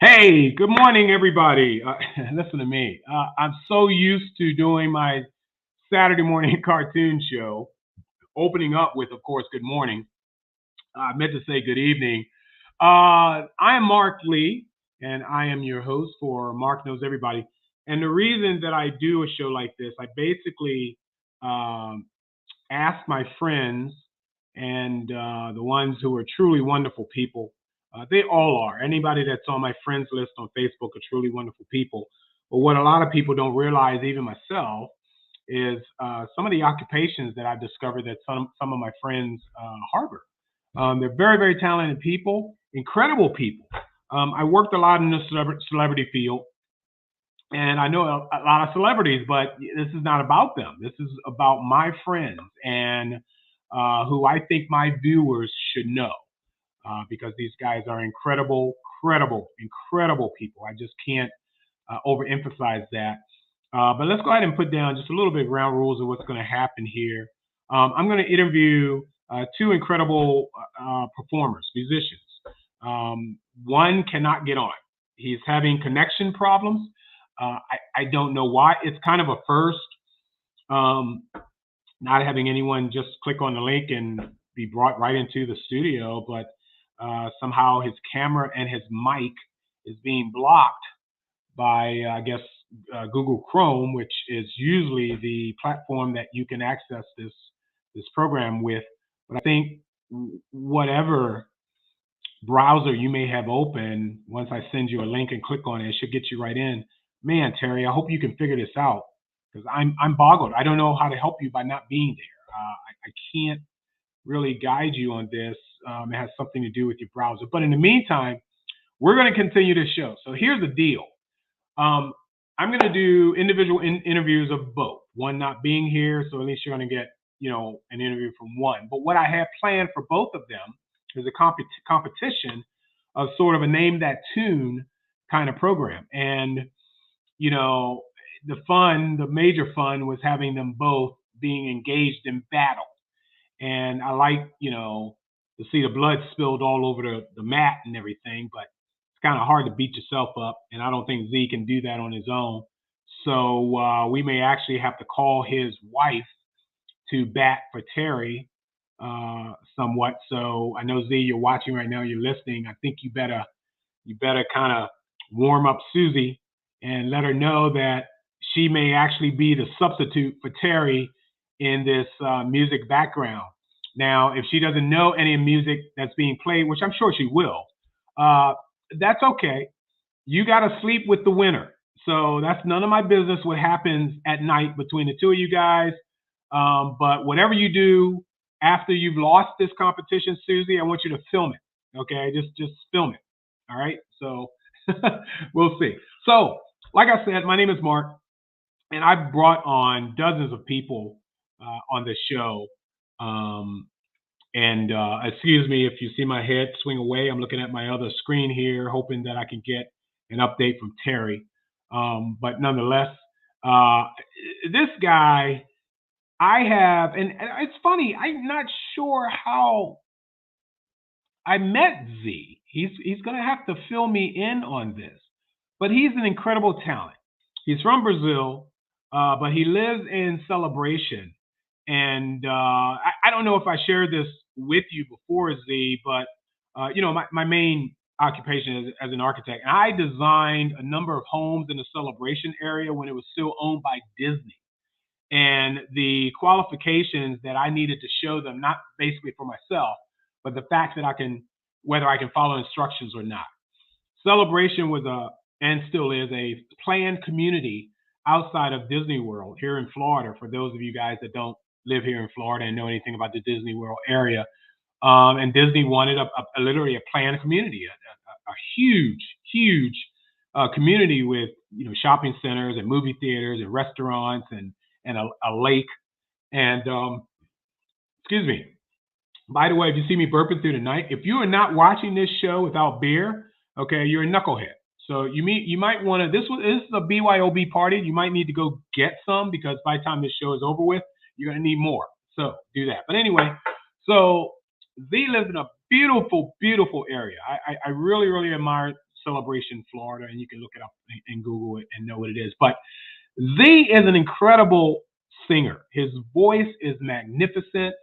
Hey, good morning, everybody. Listen to me. I'm so used to doing my Saturday morning cartoon show, opening up with, of course, good morning. I meant to say good evening. I am Marc Lee, and I am your host for Mark Knows Everybody. And the reason that I do a show like this, I basically um, ask my friends and the ones who are truly wonderful people. They all are. Anybody that's on my friends list on Facebook are truly wonderful people. But what a lot of people don't realize, even myself, is some of the occupations that I've discovered that some of my friends harbor. They're very, very talented people, incredible people. I worked a lot in the celebrity field, and I know a lot of celebrities, but this is not about them. This is about my friends and who I think my viewers should know because these guys are incredible, incredible people. I just can't overemphasize that. But let's go ahead and put down just a little bit of ground rules of what's going to happen here. I'm going to interview two incredible performers, musicians. One cannot get on. He's having connection problems. I don't know why. It's kind of a first, um, not having anyone just click on the link and be brought right into the studio, but somehow his camera and his mic is being blocked by, I guess, Google Chrome, which is usually the platform that you can access this program with. But I think whatever browser you may have open, once I send you a link and click on it, it should get you right in. Man, Terry, I hope you can figure this out because I'm boggled. I don't know how to help you by not being there. I can't really guide you on this. It has something to do with your browser. But in the meantime, we're going to continue this show. So here's the deal. Um, I'm going to do individual interviews of both. One not being here, so at least you're going to get an interview from one. But what I have planned for both of them is a competition of sort of a name that tune kind of program. And you know, the major fun was having them both being engaged in battle. And I like, to see the blood spilled all over the mat and everything, but it's kind of hard to beat yourself up. And I don't think Z can do that on his own. So we may actually have to call his wife to bat for Terry somewhat. So I know Z, you're watching right now, you're listening. I think you better kind of warm up Susie and let her know that she may actually be the substitute for Terry in this music background. Now, if she doesn't know any music that's being played, which I'm sure she will, uh, that's okay. You got to sleep with the winner. So that's none of my business what happens at night between the two of you guys. But whatever you do after you've lost this competition, Susie, I want you to film it. Okay, just film it. All right. So we'll see. So, like I said, my name is Mark, and I've brought on dozens of people on this show. Um, and excuse me if you see my head swing away. I'm looking at my other screen here, hoping that I can get an update from Terry. But nonetheless, uh, this guy, I have, and it's funny. I'm not sure how I met Z. He's going to have to fill me in on this, but he's an incredible talent. He's from Brazil, but he lives in Celebration, and I don't know if I shared this with you before, Z, but my main occupation is as an architect. And I designed a number of homes in the Celebration area when it was still owned by Disney. And the qualifications that I needed to show them, not basically for myself, but the fact that whether I can follow instructions or not. Celebration was and still is a planned community outside of Disney World here in Florida. For those of you guys that don't live here in Florida and know anything about the Disney World area, and Disney wanted literally a planned community, a huge, huge community with shopping centers and movie theaters and restaurants and a lake. And excuse me. By the way, if you see me burping through the night, if you are not watching this show without beer, okay, you're a knucklehead. So you might want to. This is a BYOB party. You might need to go get some because by the time this show is over with, you're gonna need more. So do that. But anyway, so Z lives in a beautiful, beautiful area. I really, really admire Celebration, Florida, and you can look it up and Google it and know what it is. But Zee is an incredible singer. His voice is magnificent.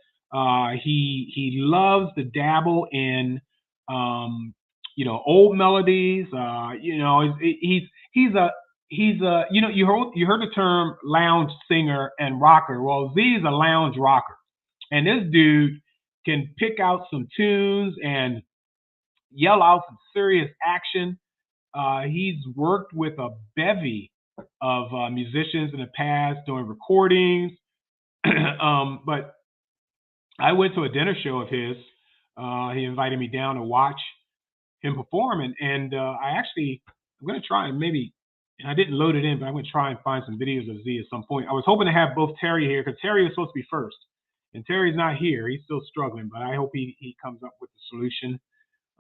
He loves to dabble in old melodies. He's a you heard the term lounge singer and rocker. Well, Zee is a lounge rocker, and this dude can pick out some tunes and yell out some serious action. He's worked with a bevy of musicians in the past doing recordings. But I went to a dinner show of his. He invited me down to watch him perform, and I'm going to try and maybe, and I didn't load it in, but I'm going to try and find some videos of Zee at some point. I was hoping to have both Terry here because Terry is supposed to be first, and Terry's not here. He's still struggling, but I hope he comes up with a solution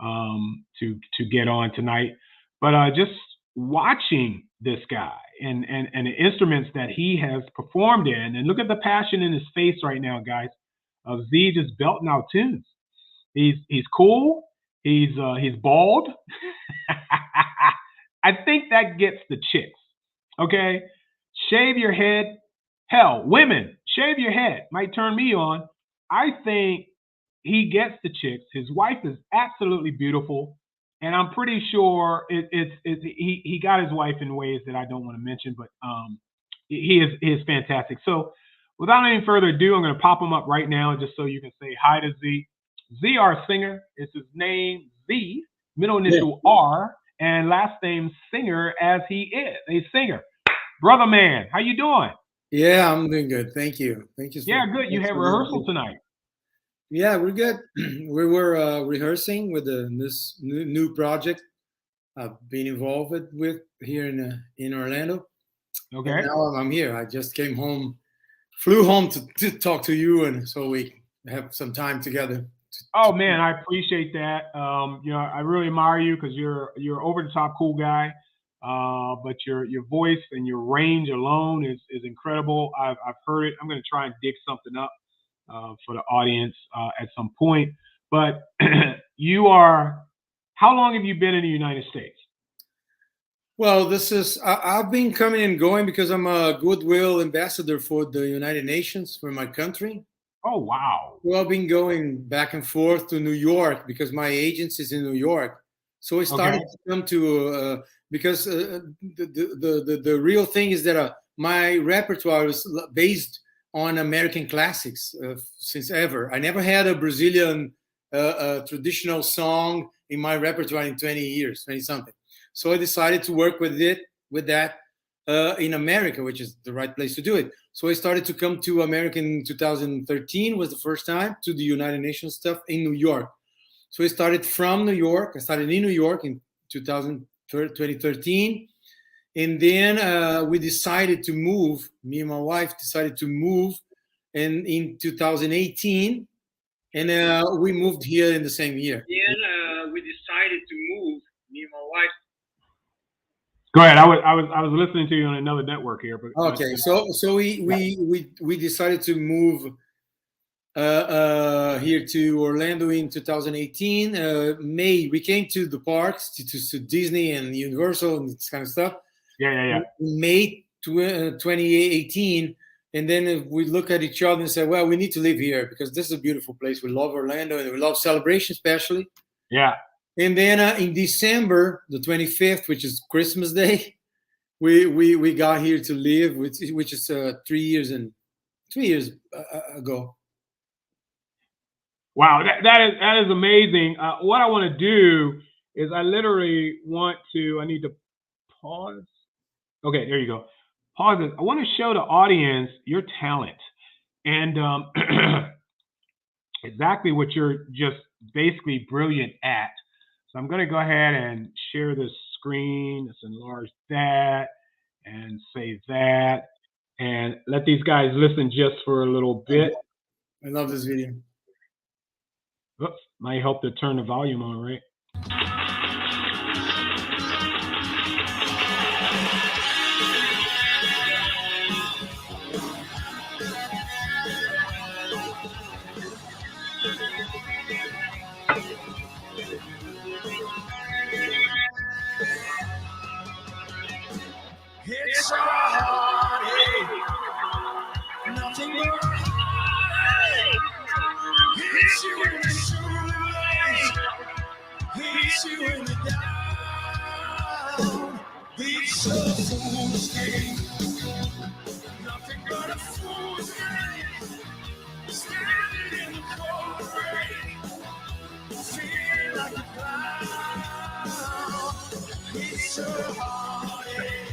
to get on tonight. But just watching this guy and the instruments that he has performed in, and look at the passion in his face right now, guys, of Zee just belting out tunes. He's cool. He's bald. I think that gets the chicks. Okay, shave your head. Hell, women, shave your head. Might turn me on. I think he gets the chicks. His wife is absolutely beautiful, and I'm pretty sure he got his wife in ways that I don't want to mention, but he is fantastic. So without any further ado, I'm going to pop him up right now just so you can say hi to Zee. Zee, our singer, is his name, Zee, middle initial R, and last name Singer, as he is a singer. Brother man, how you doing? Yeah, I'm doing good. Thank you. Thank you. Yeah, good. You have rehearsal tonight. Yeah, we're good. We were rehearsing with this new project I've been involved with here in Orlando. Okay. And now I'm here. I just came home, flew home to talk to you, and so we have some time together. Oh man, I appreciate that. I really admire you because you're over the top cool guy. But your voice and your range alone is incredible. I've heard it. I'm going to try and dig something up for the audience at some point. But how long have you been in the United States? Well, I've been coming and going because I'm a goodwill ambassador for the United Nations for my country. Oh, wow. Well, I've been going back and forth to New York because my agency is in New York. So I started to come to, because the real thing is that my repertoire is based on American classics since ever. I never had a Brazilian traditional song in my repertoire in 20 years, 20 something. So I decided to work with that in America, which is the right place to do it. So I started to come to America in 2013, was the first time, to the United Nations stuff in New York. So I started from New York. I started in New York in 2013. And then we decided to move, me and my wife decided to move in 2018. And we moved here in the same year. Then we decided to move, me and my wife. Go ahead. I was listening to you on another network here. But okay, so we decided to move here to Orlando in 2018. May we came to the parks to Disney and Universal and this kind of stuff. Yeah. May 2018, and then we look at each other and say, well, we need to live here because this is a beautiful place. We love Orlando and we love celebration, especially. Yeah. And then in December the 25th, which is Christmas Day, we got here to live, which is 3 years ago. Wow, that is amazing. What I want to do is I need to pause. Okay, there you go. Pause it. I want to show the audience your talent and exactly what you're just basically brilliant at. So I'm going to go ahead and share this screen. Let's enlarge that and save that and let these guys listen just for a little bit. I love this video. Oops, might help to turn the volume on, right? Hits you in the shoelace, hits you in the down. It's a fool's game, nothing but a fool's game. Standing in the cold rain, feeling like a clown. It's a heartache,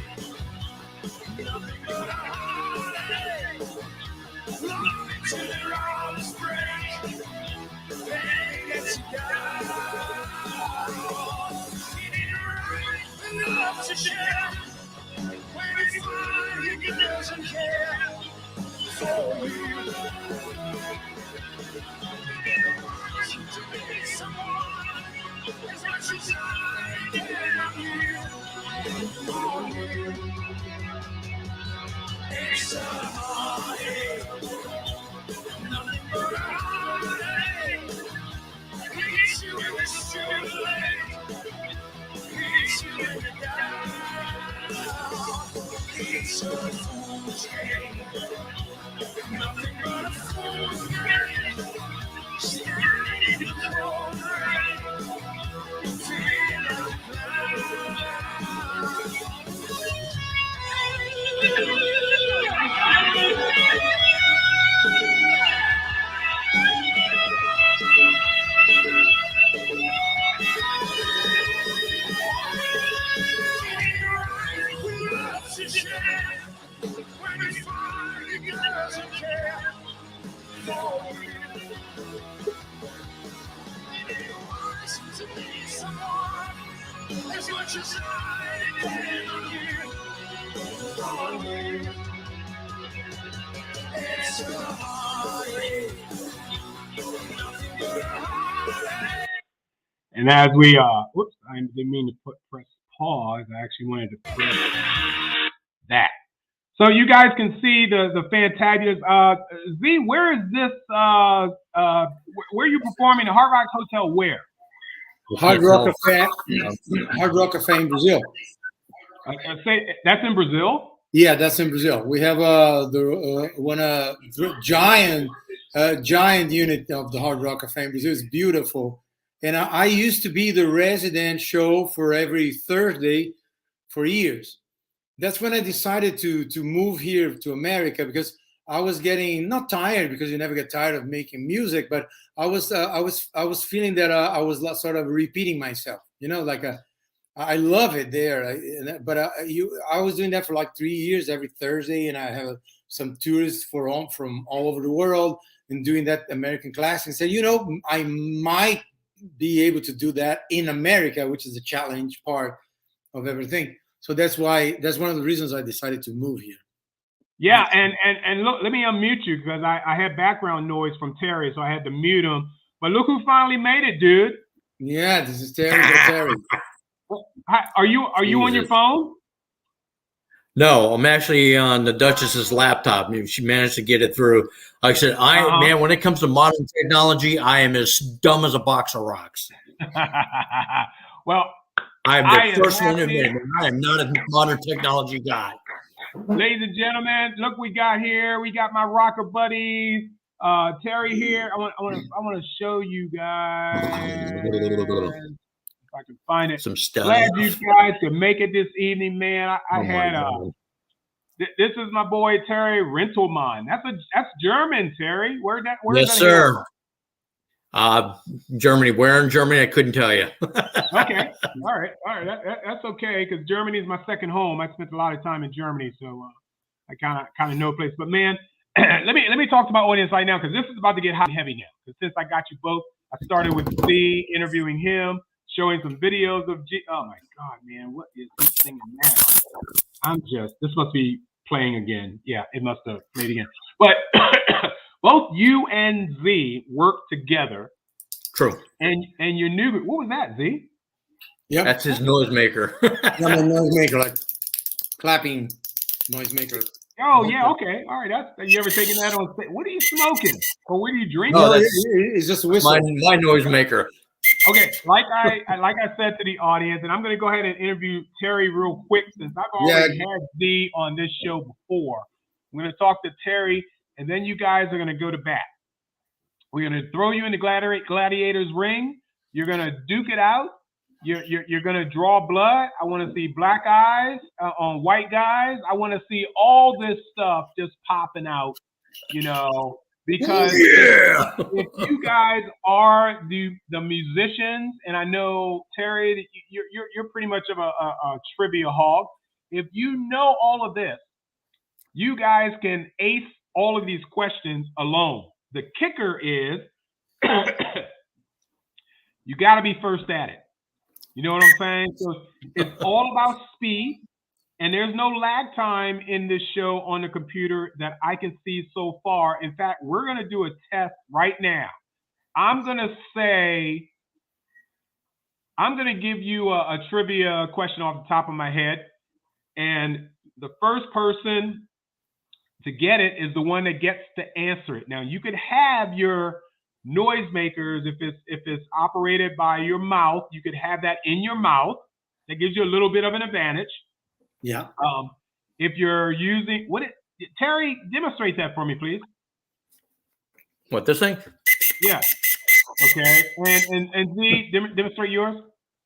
nothing but a heartache. Longing till their arms break, pain gets you down. It ain't right enough to share when it's fine, he doesn't care for you. It wants you to be someone as much as I am here for you. It's a heartache, nothing but a heartache. Hits you in the shoelace, hits you in the down. It's a fool's game, nothing but a fool's game. Standing in the cold rain, feeling like when it's fine, he doesn't care for you. He wants you to be someone as much as I depend on you. For me, it's a heartache, nothing but a heartache. And as we, whoops, I didn't mean to press pause. I actually wanted to press that. So you guys can see the fantabulous. Z, where is this? Where are you performing? The Hard Rock Hotel where? Hard Rock Cafe in Brazil. Say that's in Brazil? Yeah, that's in Brazil. We have the giant unit of the Hard Rock Cafe in Brazil. It's beautiful. And I used to be the resident show for every Thursday for years. That's when I decided to move here to America, because I was getting not tired, because you never get tired of making music, but I was feeling that I was sort of repeating myself. You know, like I love it there, I was doing that for like 3 years every Thursday, and I have some tourists from all over the world and doing that American classic. And said, you know, I might be able to do that in America, which is the challenge part of everything. So that's one of the reasons I decided to move here. Yeah, and look, let me unmute you, because I had background noise from Terry, so I had to mute him. But look who finally made it, dude. Yeah, this is Terry. Hi, are you on your phone? No, I'm actually on the Duchess's laptop. She managed to get it through. Like I said, man, when it comes to modern technology, I am as dumb as a box of rocks. Well, I'm the first one to admit it. I am not a modern technology guy. Ladies and gentlemen, look, we got my rocker buddies, Terry here. I want to show you guys if I can find it. Some stuff. Glad you guys could make it this evening, man. I had this is my boy Terry Rintelmann. That's German, Terry. Where's yes, sir. Germany. Where in Germany? I couldn't tell you. Okay. All right. That's okay, because Germany is my second home. I spent a lot of time in Germany, so I kind of know a place. But man, let me talk to my audience right now, because this is about to get hot and heavy now. Because since I got you both, I started with Z, interviewing him, showing some videos of G. Oh my God, man, what is this thing now? This must be playing again. Yeah, it must have played again. But both you and Z work together. True. And your new, what was that, Z? Yeah, that's his noisemaker. I'm a noisemaker, like clapping noisemaker. Oh yeah, okay, all right. You ever taken that on? What are you smoking, or what are you drinking? No, it's just a whistle. My noisemaker. Okay, like I said to the audience, and I'm going to go ahead and interview Terry real quick, since I've already had Z on this show before. I'm going to talk to Terry and then you guys are going to go to bat. We're going to throw you in the gladiator's ring. You're going to duke it out. You're going to draw blood. I want to see black eyes on white guys. I want to see all this stuff just popping out, because if you guys are the musicians, and I know, Terry, you're pretty much of a trivia hog. If you know all of this, you guys can ace all of these questions alone. The kicker is you got to be first at it. You know what I'm saying? So it's all about speed, and there's no lag time in this show on the computer that I can see so far. In fact, we're going to do a test right now. I'm going to give you a trivia question off the top of my head, and the first person to get it is the one that gets to answer it. Now, you could have your noisemakers, if it's operated by your mouth, you could have that in your mouth. That gives you a little bit of an advantage. Yeah. If you're using Terry, demonstrate that for me, please. What, this thing? Yeah. Okay. And Zee, demonstrate yours.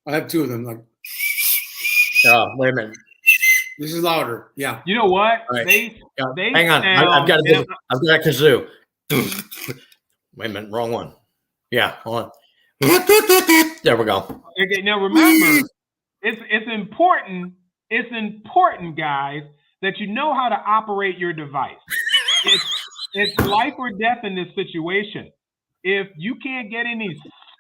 I have two of them. Like, wait a minute. this is louder. Yeah. You know what? Right. They hang on. I've got a kazoo. Wait a minute, wrong one. Yeah, hold on. There we go. Okay, now remember, it's important. It's important, guys, that you know how to operate your device. It's life or death in this situation. If you can't get any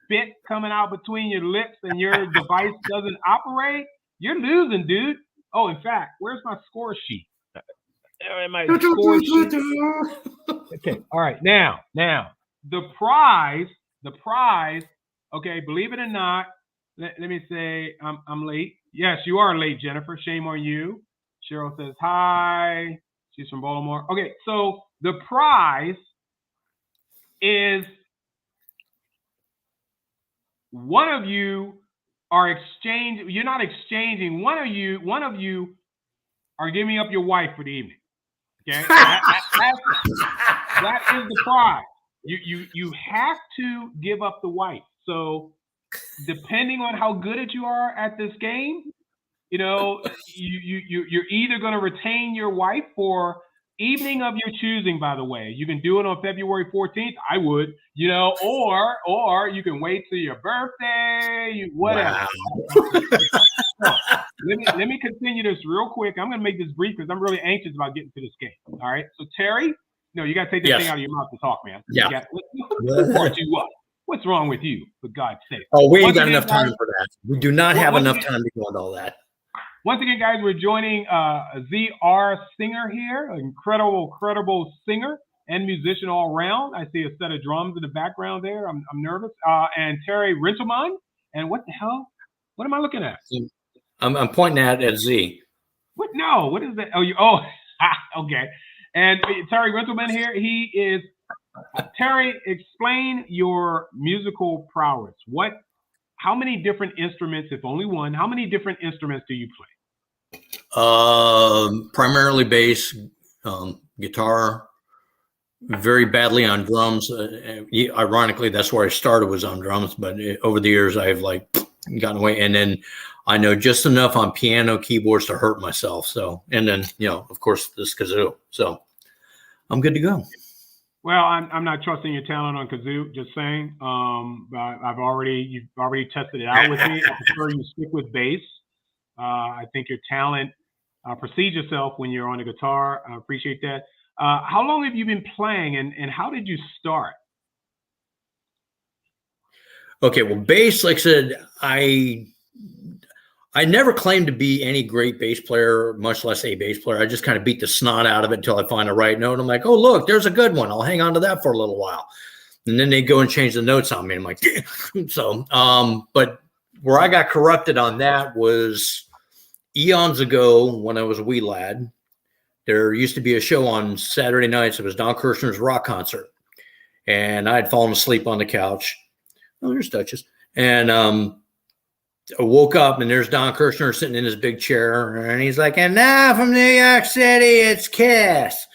spit coming out between your lips and your device doesn't operate, you're losing, dude. Oh, in fact, where's my score sheet? My score sheet. Okay, all right. Now, the prize, okay, believe it or not, let me say I'm late. Yes, you are late, Jennifer. Shame on you. Cheryl says hi. She's from Baltimore. Okay, so the prize is one of you are exchanging. You're not exchanging. One of you are giving up your wife for the evening. Okay, that is the prize. You have to give up the wife. So depending on how good you are at this game, you're either going to retain your wife for evening of your choosing. By the way, you can do it on February 14th. I would, or you can wait till your birthday, whatever. Wow. Let me continue this real quick. I'm going to make this brief because I'm really anxious about getting to this game. All right. So Terry, no, you got to take this thing out of your mouth to talk, man. Yeah. What's wrong with you, for God's sake? Oh, we ain't got enough time for that. We do not have enough time to go into all that. Once again, guys, we're joining Zee Singer here, an incredible singer and musician all around. I see a set of drums in the background there. I'm nervous. And Terry Rintelmann. And what the hell? What am I looking at? I'm pointing at Z. What? No. What is that? Okay. And Terry Rintelmann here. He is. Terry, explain your musical prowess. How many different instruments, if only one, how many different instruments do you play? Primarily bass, guitar, very badly on drums. Ironically, that's where I started, was on drums, but over the years I've gotten away. And then I know just enough on piano, keyboards to hurt myself. So, and then, of course, this kazoo. So I'm good to go. Well, I'm not trusting your talent on kazoo, just saying. But you've already tested it out with me. I prefer you stick with bass. I think your talent precedes yourself when you're on the guitar. I appreciate that. How long have you been playing, and how did you start? Okay, well, bass, like I said, I never claimed to be any great bass player, much less a bass player. I just kind of beat the snot out of it until I find the right note. I'm like, oh, look, there's a good one. I'll hang on to that for a little while. And then they go and change the notes on me. I'm like, so, but where I got corrupted on that was eons ago when I was a wee lad. There used to be a show on Saturday nights. It was Don Kirshner's rock concert. And I had fallen asleep on the couch. Oh, there's Duchess. And I woke up and there's Don Kirshner sitting in his big chair. And he's like, and now from New York City, it's Kiss.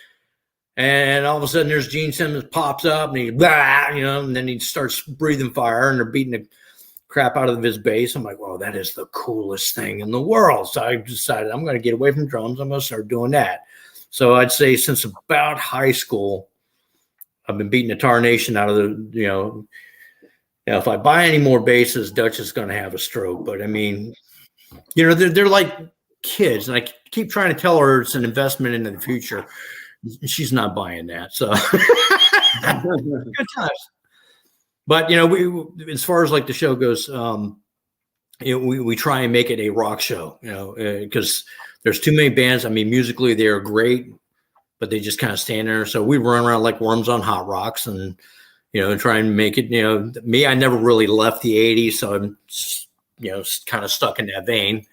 And all of a sudden, there's Gene Simmons pops up, and he, blah, you know, and then he starts breathing fire, and they're beating the crap out of his bass. I'm like, well, that is the coolest thing in the world. So I decided I'm going to get away from drums. I'm going to start doing that. So I'd say since about high school, I've been beating the tarnation out of the, you know, if I buy any more basses, Dutch is going to have a stroke. But I mean, you know, they're like kids, and I keep trying to tell her it's an investment into the future. She's not buying that. So good times. But, you know, we, as far as like the show goes, you know, we try and make it a rock show, you know, because there's too many bands. I mean, musically they are great, but they just kind of stand there. So we run around like worms on hot rocks, and, you know, try and make it, you know, me, I never really left the 80s. So I'm, you know, kind of stuck in that vein,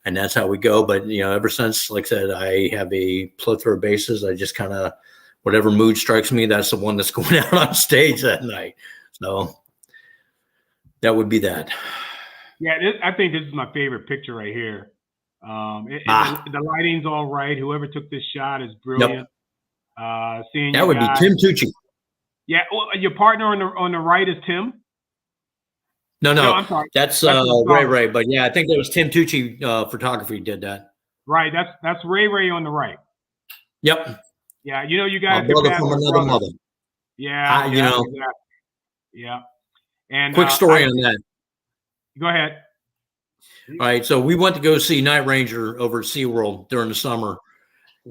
and that's how we go. But, you know, ever since, like I said, I have a plethora of basses. I just kind of, whatever mood strikes me, that's the one that's going out on stage that night. So that would be that. Yeah, I think this is my favorite picture right here. The lighting's all right. Whoever took this shot is brilliant. Yep. Seeing that would guys. be Tim Tucci. Yeah, well, your partner on the right is Tim. No, I'm sorry. That's Ray. But yeah, I think that was Tim Tucci Photography did that. Right, that's Ray on the right. Yep. Yeah, you know, you guys. My brother from another mother. Yeah, you know. Exactly. Yeah. And quick story on that. Go ahead. All right, so we went to go see Night Ranger over at SeaWorld during the summer,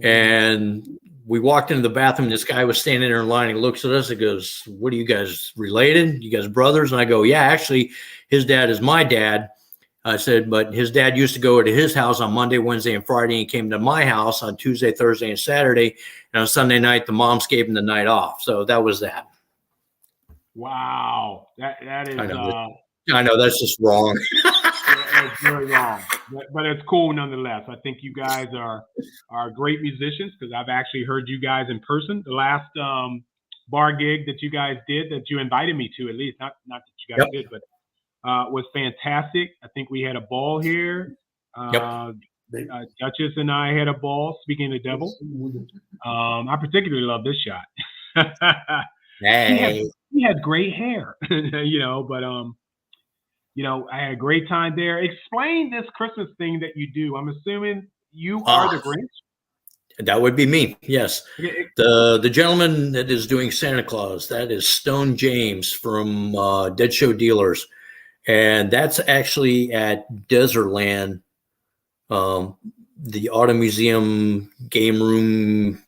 and we walked into the bathroom. This guy was standing there in line. He looks at us and goes, "What are you guys related? You guys brothers?" And I go, "Yeah, actually, his dad is my dad." I said, "But his dad used to go to his house on Monday, Wednesday, and Friday. And he came to my house on Tuesday, Thursday, and Saturday. And on Sunday night, the moms gave him the night off." So that was that. Wow, that is. I know that's just wrong. It's very wrong, but it's cool nonetheless. I think you guys are great musicians, because I've actually heard you guys in person. The last bar gig that you guys did, that you invited me to, at least not that you guys did, but was fantastic. I think we had a ball here. Duchess and I had a ball. Speaking of the devil, I particularly love this shot. Hey. He had great hair, you know, but you know, I had a great time there. Explain this Christmas thing that you do. I'm assuming you are the Grinch. That would be me. Yes. The gentleman that is doing Santa Claus, that is Stone James from Dead Show Dealers. And that's actually at Desertland, the Auto Museum game room,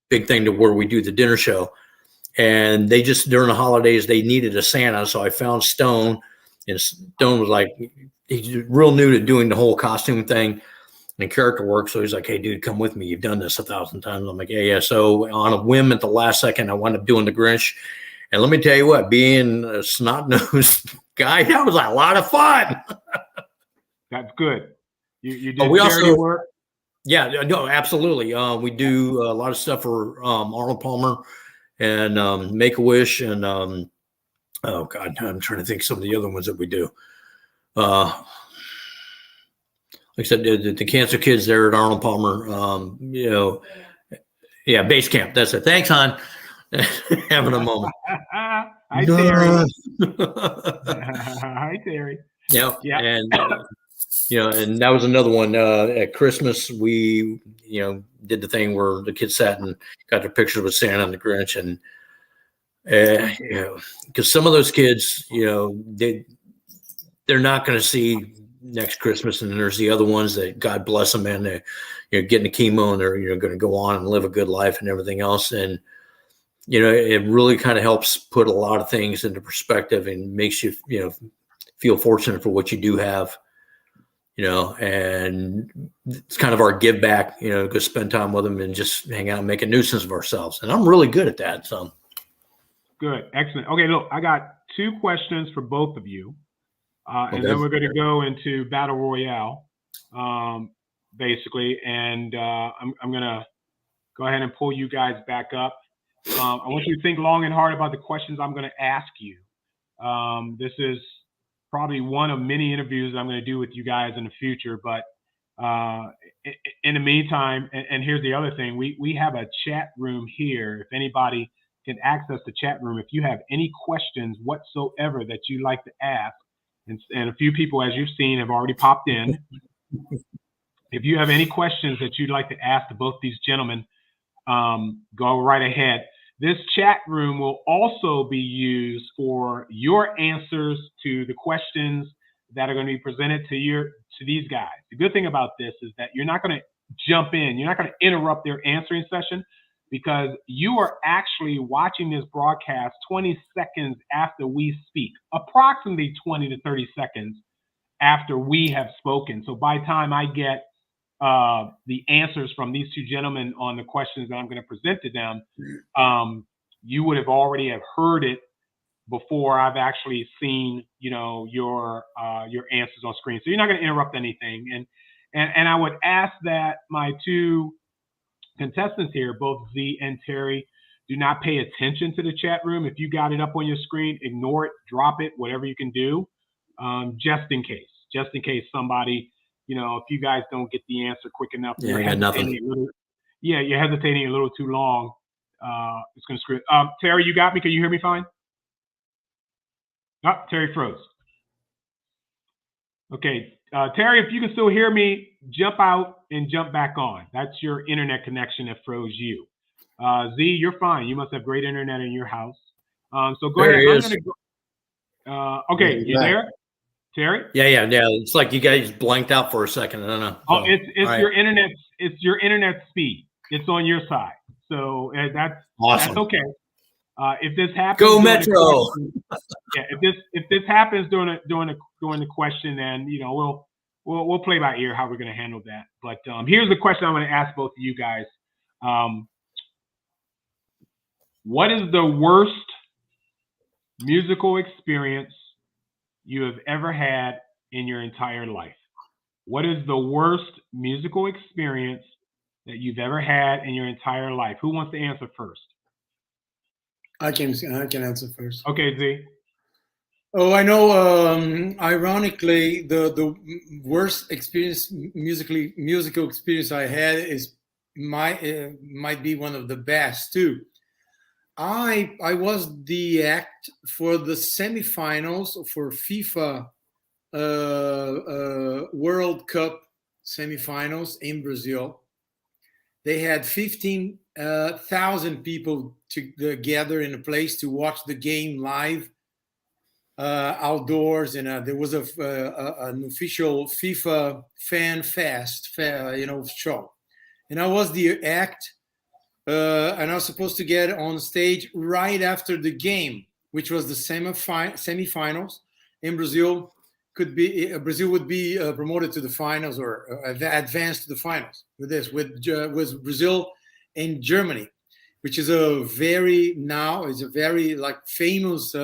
big thing to where we do the dinner show. And they just, during the holidays, they needed a Santa. So I found Stone, and Stone was like, he's real new to doing the whole costume thing and character work. So he's like, "Hey, dude, come with me. You've done this 1,000 times. I'm like, yeah. So on a whim at the last second, I wound up doing the Grinch. And let me tell you what, being a snot-nosed guy, that was a lot of fun. That's good. You did charity work? Yeah, no, absolutely. We do a lot of stuff for Arnold Palmer and Make-A-Wish, and oh God, I'm trying to think some of the other ones that we do. Like I said, the cancer kids there at Arnold Palmer, you know, yeah, base camp. That's it. Thanks, hon. Having a moment. Hi, Terry. Hi, Terry. Yeah. And you know, and that was another one. At Christmas, we, you know, did the thing where the kids sat and got their pictures with Santa and the Grinch, and you know, because some of those kids, you know, they're not going to see next Christmas, and then there's the other ones that, God bless them, man, they're, you know, getting the chemo, and they're, you know, going to go on and live a good life and everything else. And you know, it really kind of helps put a lot of things into perspective and makes you, you know, feel fortunate for what you do have, you know, and it's kind of our give back, you know, go spend time with them and just hang out and make a nuisance of ourselves. And I'm really good at that. So good. Excellent. Okay. Look, I got 2 questions for both of you. And then we're going to go into Battle Royale, basically. And I'm going to go ahead and pull you guys back up. I want you to think long and hard about the questions I'm going to ask you. This is probably one of many interviews I'm going to do with you guys in the future, but in the meantime, and here's the other thing, we have a chat room here. If anybody can access the chat room, if you have any questions whatsoever that you'd like to ask, and a few people, as you've seen, have already popped in. If you have any questions that you'd like to ask to both these gentlemen, go right ahead. This chat room will also be used for your answers to the questions that are going to be presented to these guys. The good thing about this is that you're not going to jump in. You're not going to interrupt their answering session, because you are actually watching this broadcast 20 seconds after we speak, approximately 20 to 30 seconds after we have spoken. So by the time I get the answers from these two gentlemen on the questions that I'm going to present to them, you would have already have heard it before I've actually seen, your answers on screen. So you're not going to interrupt anything. And I would ask that my two contestants here, both Zee and Terry, do not pay attention to the chat room. If you got it up on your screen, ignore it, drop it, whatever you can do, just in case somebody, if you guys don't get the answer quick enough, yeah, I got nothing. You're hesitating a little too long. It's going to screw it. Terry, you got me? Can you hear me fine? Oh, Terry froze. Okay. Terry, if you can still hear me, jump out and jump back on. That's your internet connection that froze you. Zee, you're fine. You must have great internet in your house. So go ahead. I'm going to go. Okay, you there? Terry? Yeah. It's like you guys blanked out for a second. I don't know. Oh, it's your internet. It's your internet speed. It's on your side. So that's awesome. That's okay. If this happens, go Metro. If this happens during the question, then we'll play by ear how we're going to handle that. But here's the question I'm going to ask both of you guys. What is the worst musical experience you have ever had in your entire life? What is the worst musical experience that you've ever had in your entire life? Who wants to answer first? I can answer first. Okay, Zee. Oh, I know. Ironically, the worst experience musical experience I had is might be one of the best too. I was the act for the semifinals for FIFA World Cup semifinals in Brazil. They had 15,000 people together in a place to watch the game live outdoors, and there was an official FIFA fan fest, show, and I was the act, and I was supposed to get on stage right after the game, which was the semifinals in Brazil. Brazil would be promoted to the finals or advanced to the finals with Brazil and Germany, which is a very famous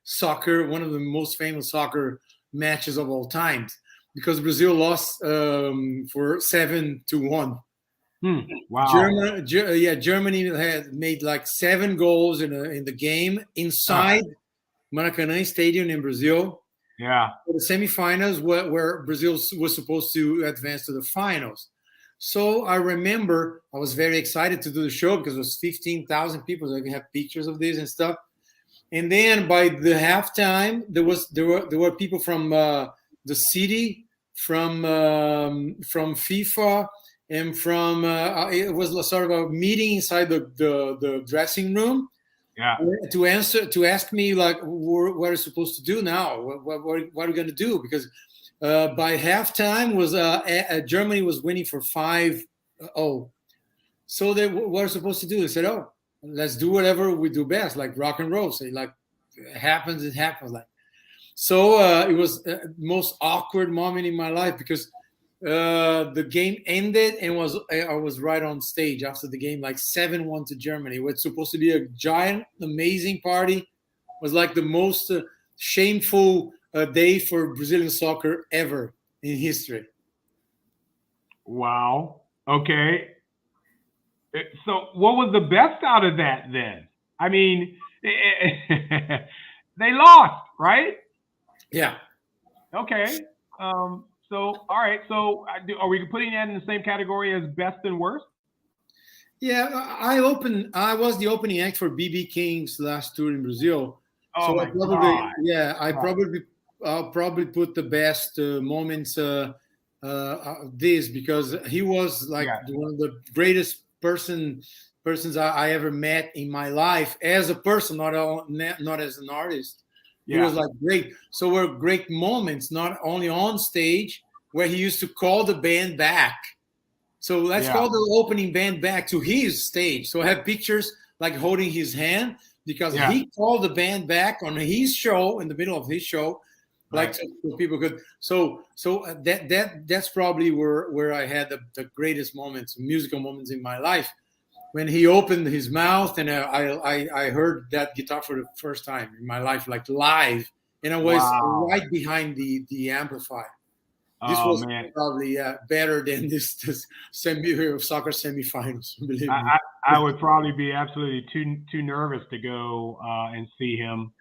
soccer, one of the most famous soccer matches of all time, because Brazil lost for 7-1. Wow. Germany had made like 7 goals in the game inside Maracanã Stadium in Brazil. Yeah. For the semifinals where Brazil was supposed to advance to the finals. So I remember I was very excited to do the show because it was 15,000 people. So I can have pictures of this and stuff. And then by the halftime, there were people from the city, from FIFA, and from it was sort of a meeting inside the dressing room. Yeah. To ask me like what are supposed to do now? What are we going to do? Because by halftime was Germany was winning for 5-0. So they what are supposed to do? They said, "Oh, let's do whatever we do best, like rock and roll." Say like it happens. Like so. It was the most awkward moment in my life because the game ended and I was right on stage after the game, like 7-1 to Germany. It was supposed to be a giant, amazing party. It was like the most shameful day for Brazilian soccer ever in history. Wow. Okay. So what was the best out of that then? I mean, they lost, right? Yeah. Okay. So So, all right. So, are we putting that in the same category as best and worst? Yeah, I was the opening act for BB King's last tour in Brazil. Oh So my God. I'll probably put the best moments this, because he was like one of the greatest persons I ever met in my life as a person, not as an artist. He was like great. So were great moments, not only on stage, where he used to call the band back. So let's call the opening band back to his stage. So I have pictures like holding his hand, because he called the band back on his show, in the middle of his show, like so people could. So that's probably where I had the greatest moments, musical moments in my life, when he opened his mouth and I heard that guitar for the first time in my life, like live, and I was right behind the amplifier. This was probably better than this soccer semifinals. Believe me. I would probably be absolutely too nervous to go and see him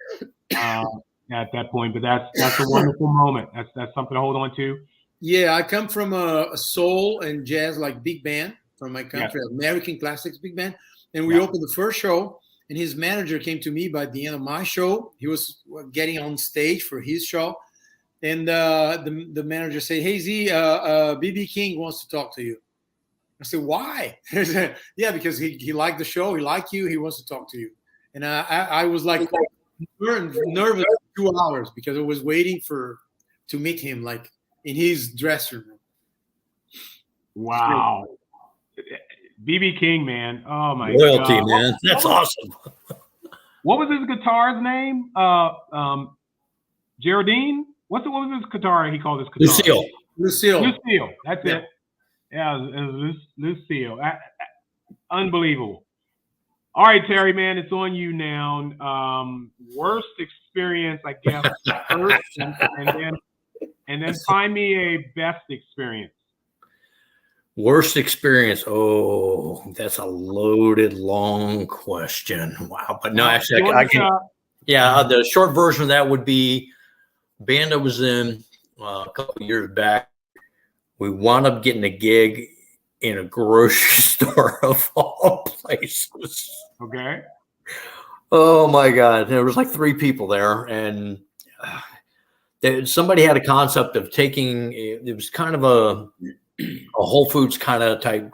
at that point. But that's a wonderful moment. That's something to hold on to. Yeah, I come from a soul and jazz like big band from my country, American classics big band, and we opened the first show. And his manager came to me by the end of my show. He was getting on stage for his show. And the manager said, "Hey, Zee, BB King wants to talk to you." I said, "Why?" He said, "Yeah, because he liked the show. He liked you. He wants to talk to you." And I was like nervous for 2 hours, because I was waiting to meet him, like in his dressing room. Wow. BB King, man. Oh, my Royalty, God. man. That's awesome. What was his guitar's name? Geraldine? What was his guitar? He called his guitar. Lucille. That's it. Yeah, it was Lucille. Unbelievable. All right, Terry, man, it's on you now. Worst experience, I guess, first, and then find me a best experience. Worst experience. Oh, that's a loaded, long question. Wow. But no, actually, I can. Yeah, the short version of that would be band I was in a couple of years back. We wound up getting a gig in a grocery store of all places. Okay. Oh my God. There was like 3 people there, and somebody had a concept of taking, it was kind of a Whole Foods kind of type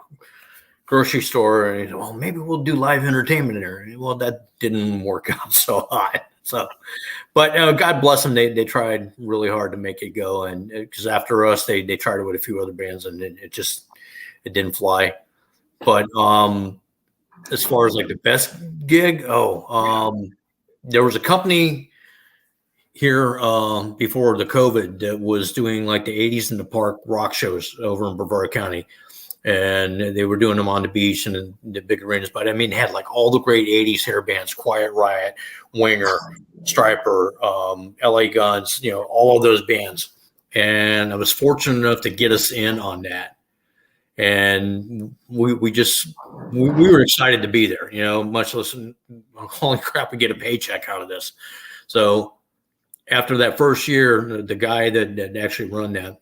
grocery store. And well, maybe we'll do live entertainment in there. Well, that didn't work out so hot. So, but God bless them. They tried really hard to make it go. And because after us, they tried it with a few other bands, and it didn't fly. But as far as like the best gig, there was a company here before the COVID that was doing like the 80s in the Park rock shows over in Brevard County. And they were doing them on the beach and the big arenas. But I mean, it had like all the great 80s hair bands, Quiet Riot, Winger, Stryper, LA Guns, all of those bands. And I was fortunate enough to get us in on that. And we were excited to be there, much less, holy crap, we get a paycheck out of this. So after that first year, the guy that actually run that,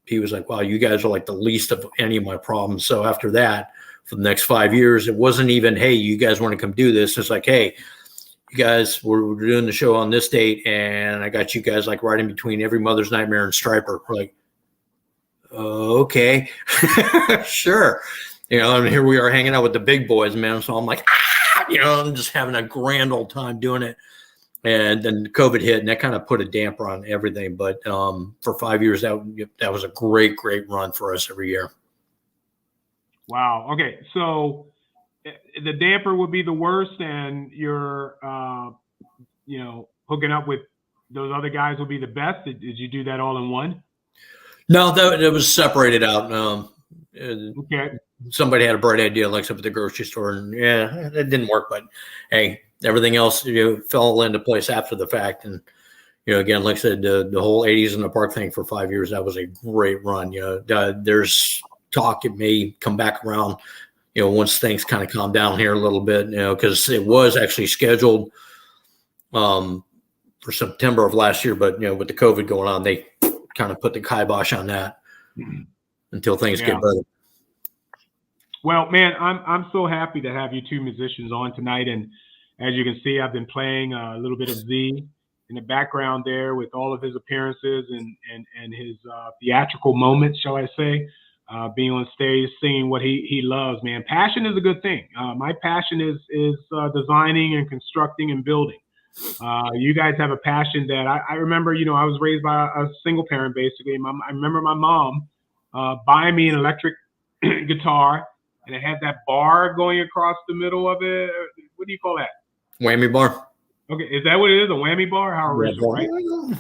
he was like, wow, you guys are like the least of any of my problems. So after that, for the next 5 years, it wasn't even, hey, you guys want to come do this? It's like, hey, you guys, we're doing the show on this date, and I got you guys like right in between Every Mother's Nightmare and Stryper. We're like, okay, sure. And here we are hanging out with the big boys, man. So I'm like, I'm just having a grand old time doing it. And then COVID hit, and that kind of put a damper on everything. But for 5 years, that was a great, great run for us every year. Wow. Okay. So the damper would be the worst, and you're, hooking up with those other guys will be the best. Did you do that all in one? No, it was separated out. Okay. Somebody had a bright idea, like up at the grocery store, and it didn't work. But hey, everything else fell into place after the fact. And again, like I said, the whole 80s in the Park thing for 5 years, that was a great run. There's talk it may come back around, once things kind of calm down here a little bit, because it was actually scheduled for September of last year, but with the COVID going on, they kind of put the kibosh on that until things Yeah. get better. Well, man, I'm so happy to have you two musicians on tonight, and as you can see, I've been playing a little bit of Zee in the background there with all of his appearances and his theatrical moments, shall I say, being on stage, singing what he loves. Man, passion is a good thing. My passion is designing and constructing and building. You guys have a passion that I remember. You know, I was raised by a single parent, basically. I remember my mom buying me an electric guitar, and it had that bar going across the middle of it. What do you call that? Whammy bar. Okay, is that what it is? A whammy bar? How original, Yeah. right?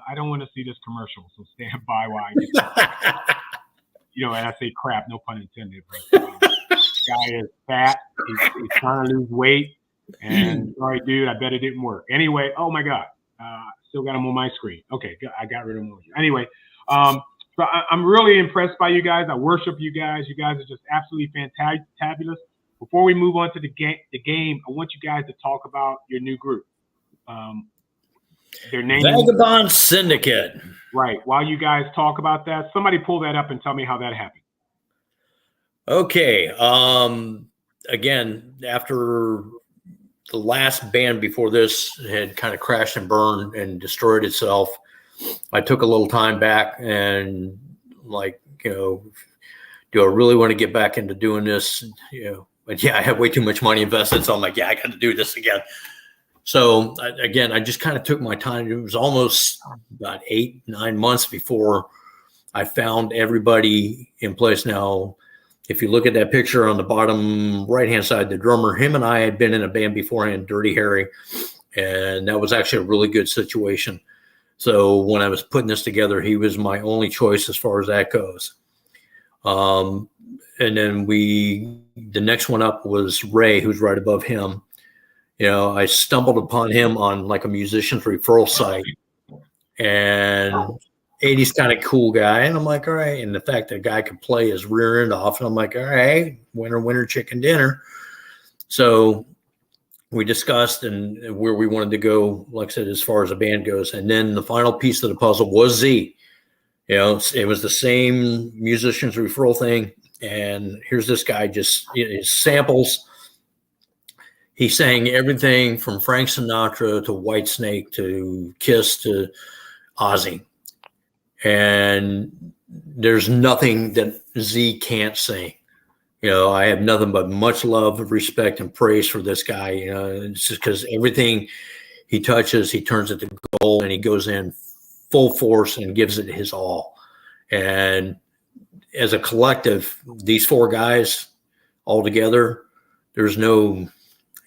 I don't want to see this commercial, so stand by while I get you know, and I say crap, no pun intended. But, this guy is fat. He's trying to lose weight. And sorry, dude, I bet it didn't work. Anyway, oh my God. Still got him on my screen. Okay, I got rid of him. Anyway, so I'm really impressed by you guys. I worship you guys. You guys are just absolutely fantabulous. Before we move on to the game, I want you guys to talk about your new group. Their name Vagabond Syndicate. Right. While you guys talk about that, somebody pull that up and tell me how that happened. Okay. Again, after the last band before this had kind of crashed and burned and destroyed itself, I took a little time back and like, you know, do I really want to get back into doing this? You know, but yeah, I have way too much money invested. So I'm like, yeah, I got to do this again. So again, I just kind of took my time. It was almost about 8-9 months before I found everybody in place. Now, if you look at that picture on the bottom right-hand side, the drummer, him and I had been in a band beforehand, Dirty Harry, and that was actually a really good situation. So when I was putting this together, he was my only choice as far as that goes. And then the next one up was Ray, who's right above him. You know, I stumbled upon him on like a musician's referral site, and 80's kind of cool guy. And I'm like, all right. And the fact that a guy could play his rear end off, and I'm like, all right, winner, chicken dinner. So we discussed and where we wanted to go, like I said, as far as the band goes. And then the final piece of the puzzle was Zee. You know, it was the same musician's referral thing. And here's this guy just, you know, his samples. He sang everything from Frank Sinatra to Whitesnake to Kiss to Ozzy. And there's nothing that Zee can't sing. You know, I have nothing but much love, respect, and praise for this guy. You know, it's just because everything he touches, he turns it to gold, and he goes in full force and gives it his all. And as a collective, these four guys all together, there's no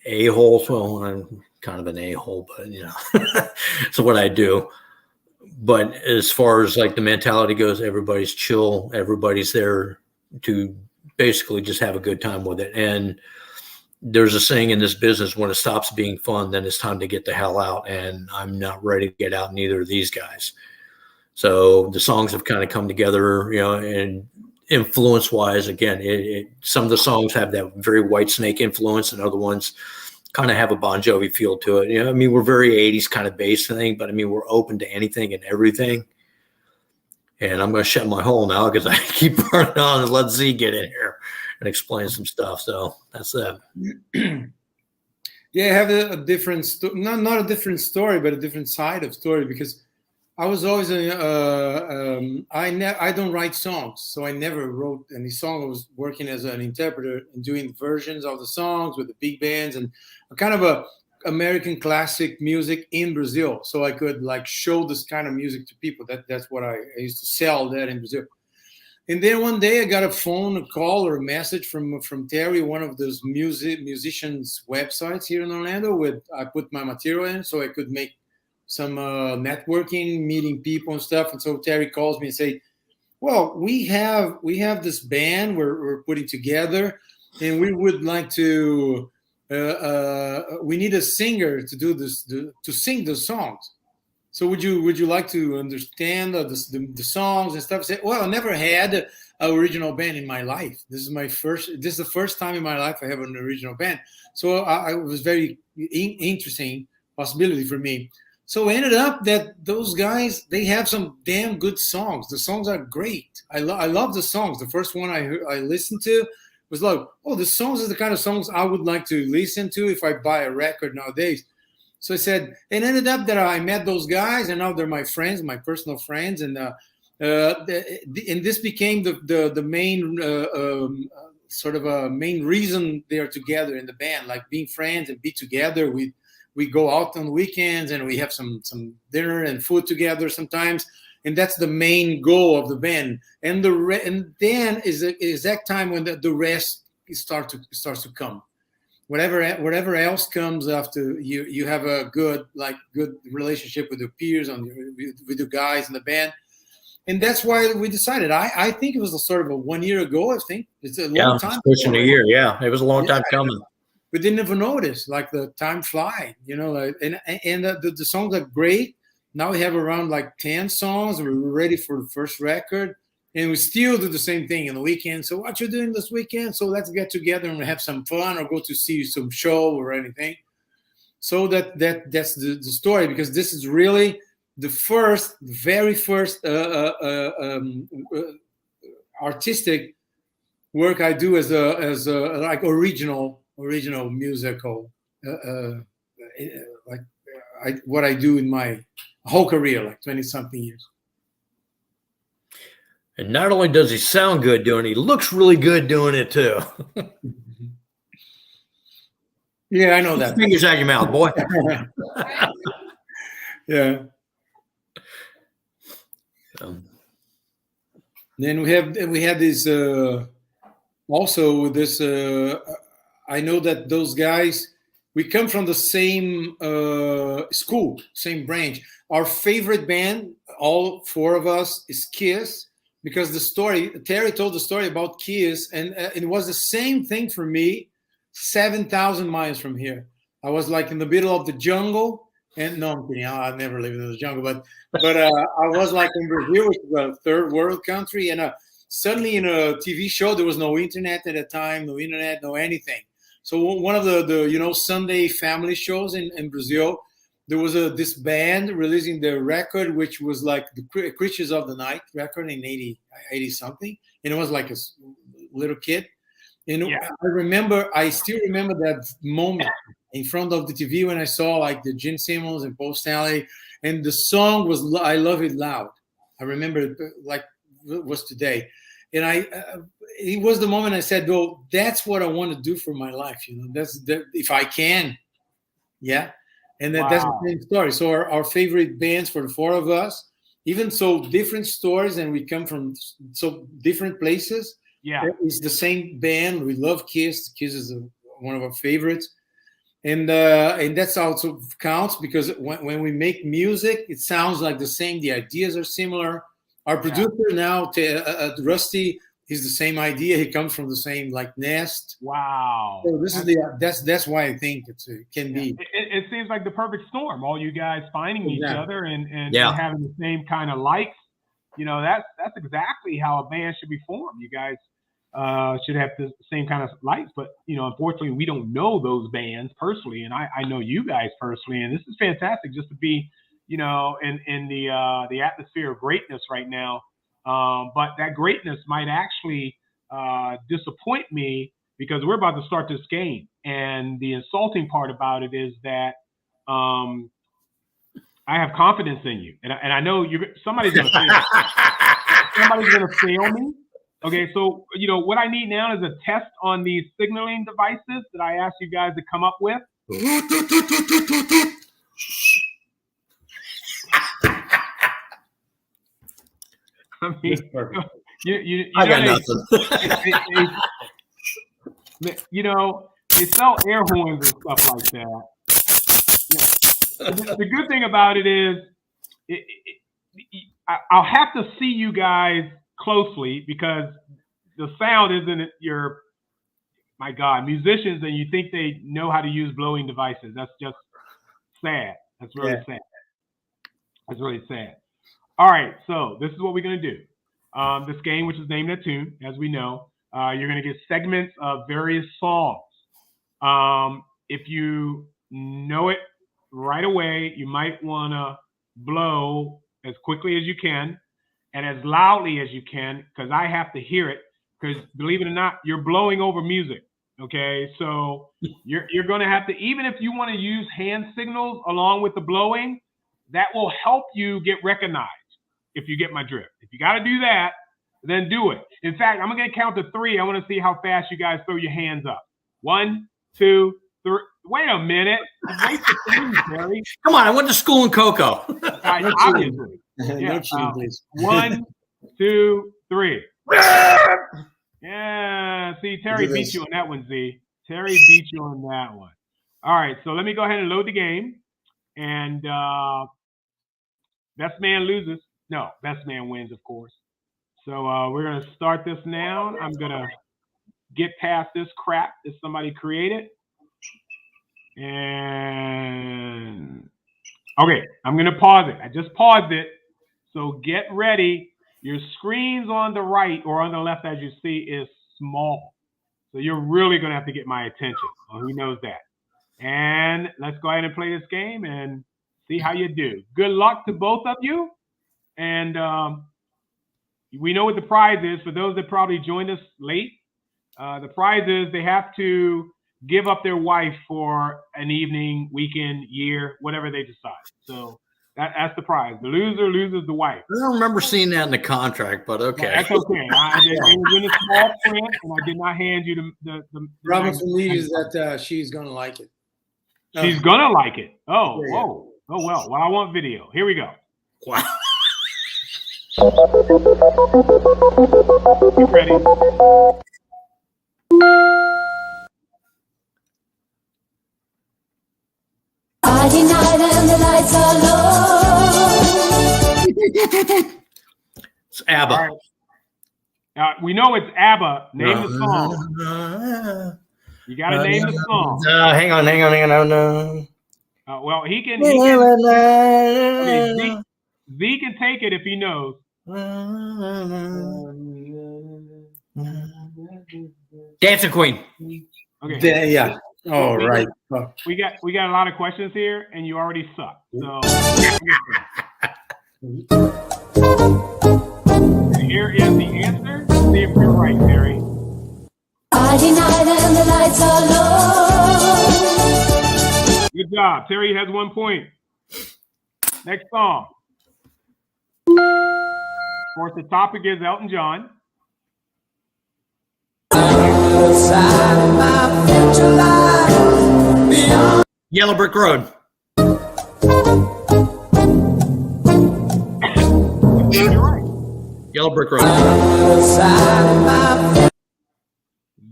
a-holes. Well, I'm kind of an a-hole, but you know, it's what I do. But as far as like the mentality goes, everybody's chill. Everybody's there to basically just have a good time with it. And there's a saying in this business, when it stops being fun, then it's time to get the hell out. And I'm not ready to get out, neither of these guys. So the songs have kind of come together, you know, and influence wise, again, some of the songs have that very Whitesnake influence, and other ones kind of have a Bon Jovi feel to it. You know, I mean, we're very 80s kind of bass thing, but I mean, we're open to anything and everything. And I'm going to shut my hole now because I keep burning on and let Zee get in here and explain some stuff. So that's that. Yeah, I have a different not a different story, but a different side of story, because I was always I don't write songs, so I never wrote any song. I was working as an interpreter and doing versions of the songs with the big bands and kind of a American classic music in Brazil, so I could like show this kind of music to people. That's what I used to sell that in Brazil. And then one day I got a call or a message from Terry, one of those musicians websites here in Orlando. I put my material in so I could make some networking, meeting people and stuff. And so Terry calls me and say, well, we have this band we're putting together, and we would like to we need a singer to do this, to sing the songs. So would you like to understand the songs and stuff? I said, well, I never had an original band in my life. This is the first time in my life I have an original band. So I was very interesting possibility for me. So it ended up that those guys, they have some damn good songs. The songs are great. I love the songs. The first one I listened to was like, oh, the songs are the kind of songs I would like to listen to if I buy a record nowadays. So I said, it ended up that I met those guys, and now they're my friends, my personal friends, and this became the main sort of a main reason they are together in the band, like being friends and be together. We go out on weekends and we have some dinner and food together sometimes, and that's the main goal of the band. And and then is the exact time when the rest starts to come. Whatever else comes after you have a good relationship with your peers with your guys in the band. And that's why we decided. I think it was a sort of a 1 year ago. I think it's a long time. Pushing a year. Yeah, it was a long time coming. We didn't even notice, like the time fly, and the songs are great. Now we have around like 10 songs. We're ready for the first record, and we still do the same thing on the weekend. So what you doing this weekend? So let's get together and have some fun, or go to see some show or anything. So that's the story, because this is really the very first artistic work I do as a like original musical, what I do in my whole career, like 20-something years. And not only does he sound good doing it, he looks really good doing it too. Yeah, I know that. Fingers out your mouth, boy. Yeah. Then we had this also this. I know that those guys, we come from the same school, same branch. Our favorite band, all four of us, is Kiss, because Terry told the story about Kiss, and it was the same thing for me, 7,000 miles from here. I was like in the middle of the jungle, and no, I'm kidding, I've never lived in the jungle, but I was like in Brazil, which is a third world country, and suddenly in a TV show, there was no internet at the time, no internet, no anything. So one of the Sunday family shows in Brazil, there was this band releasing their record, which was like the Creatures of the Night record in 80 something. And it was like a little kid. And I still remember that moment in front of the TV when I saw like the Gene Simmons and Paul Stanley, and the song was I Love It Loud. I remember it like it was today. And it was the moment I said, well, that's what I want to do for my life. That's if I can. Yeah. And that's the same story. So our favorite bands for the four of us, even so different stories, and we come from so different places. Yeah. It's the same band. We love Kiss. Kiss is one of our favorites. And that's also counts, because when we make music, it sounds like the same. The ideas are similar. Our producer now, Rusty, is the same idea. He comes from the same like nest. Wow. So this is that's why I think it can be. It seems like the perfect storm. All you guys finding each other and having the same kind of likes. That's exactly how a band should be formed. You guys should have the same kind of likes, but unfortunately, we don't know those bands personally, and I know you guys personally, and this is fantastic just to be. In the atmosphere of greatness right now. But that greatness might actually disappoint me, because we're about to start this game. And the insulting part about it is that I have confidence in you. And I know somebody's going to fail. Somebody's going to fail me. Okay, so, what I need now is a test on these signaling devices that I asked you guys to come up with. I mean, I got nothing. They sell air horns and stuff like that. The good thing about it is, I'll have to see you guys closely, because the sound isn't your, my God, musicians, and you think they know how to use blowing devices. That's just sad. That's really sad. That's really sad. All right, so this is what we're going to do. This game, which is named a tune, as we know, you're going to get segments of various songs. If you know it right away, you might want to blow as quickly as you can and as loudly as you can, because I have to hear it. Because believe it or not, you're blowing over music. Okay, so you're going to have to, even if you want to use hand signals along with the blowing, that will help you get recognized. If you get my drift, if you got to do that, then do it. In fact, I'm going to count to 3. I want to see how fast you guys throw your hands up. 1, 2, 3. Wait a minute. Wait for 3, Terry. Come on, I went to school in Cocoa. Obviously. No cheating, please. 1, 2, 3. Yeah. See, Terry beat you on that one, Z. Terry beat you on that one. All right. So let me go ahead and load the game. And best man loses. No, best man wins, of course. So we're going to start this now. I'm going to get past this crap that somebody created. And okay, I'm going to pause it. I just paused it. So get ready. Your screens on the right or on the left, as you see, is small. So you're really going to have to get my attention. Well, who knows that? And let's go ahead and play this game and see how you do. Good luck to both of you. And we know what the prize is. For those that probably joined us late, the prize is they have to give up their wife for an evening, weekend, year, whatever they decide. So that's the prize. The loser loses the wife. I don't remember seeing that in the contract, but okay. That's okay. It was in a small print, and I did not hand you the problem for me is that she's going to like it. She's going to like it. Oh, Yeah. whoa. Oh, well. Well, I want video. Here we go. Wow. You ready? Friday night and the lights are low. It's Abba. All right. We know it's Abba. Name the song. You got to name the song. Hang on. No. Well, he can. Okay, Z can take it if he knows. Dancing Queen. Okay. Yeah. Oh, right. We got a lot of questions here, and you already suck. So here is the answer. See if you're right, Terry. Friday night and the lights are low. Good job. Terry has 1 point. Next song. Of course, the topic is Elton John. Yellow Brick Road. You're right. Yellow Brick Road.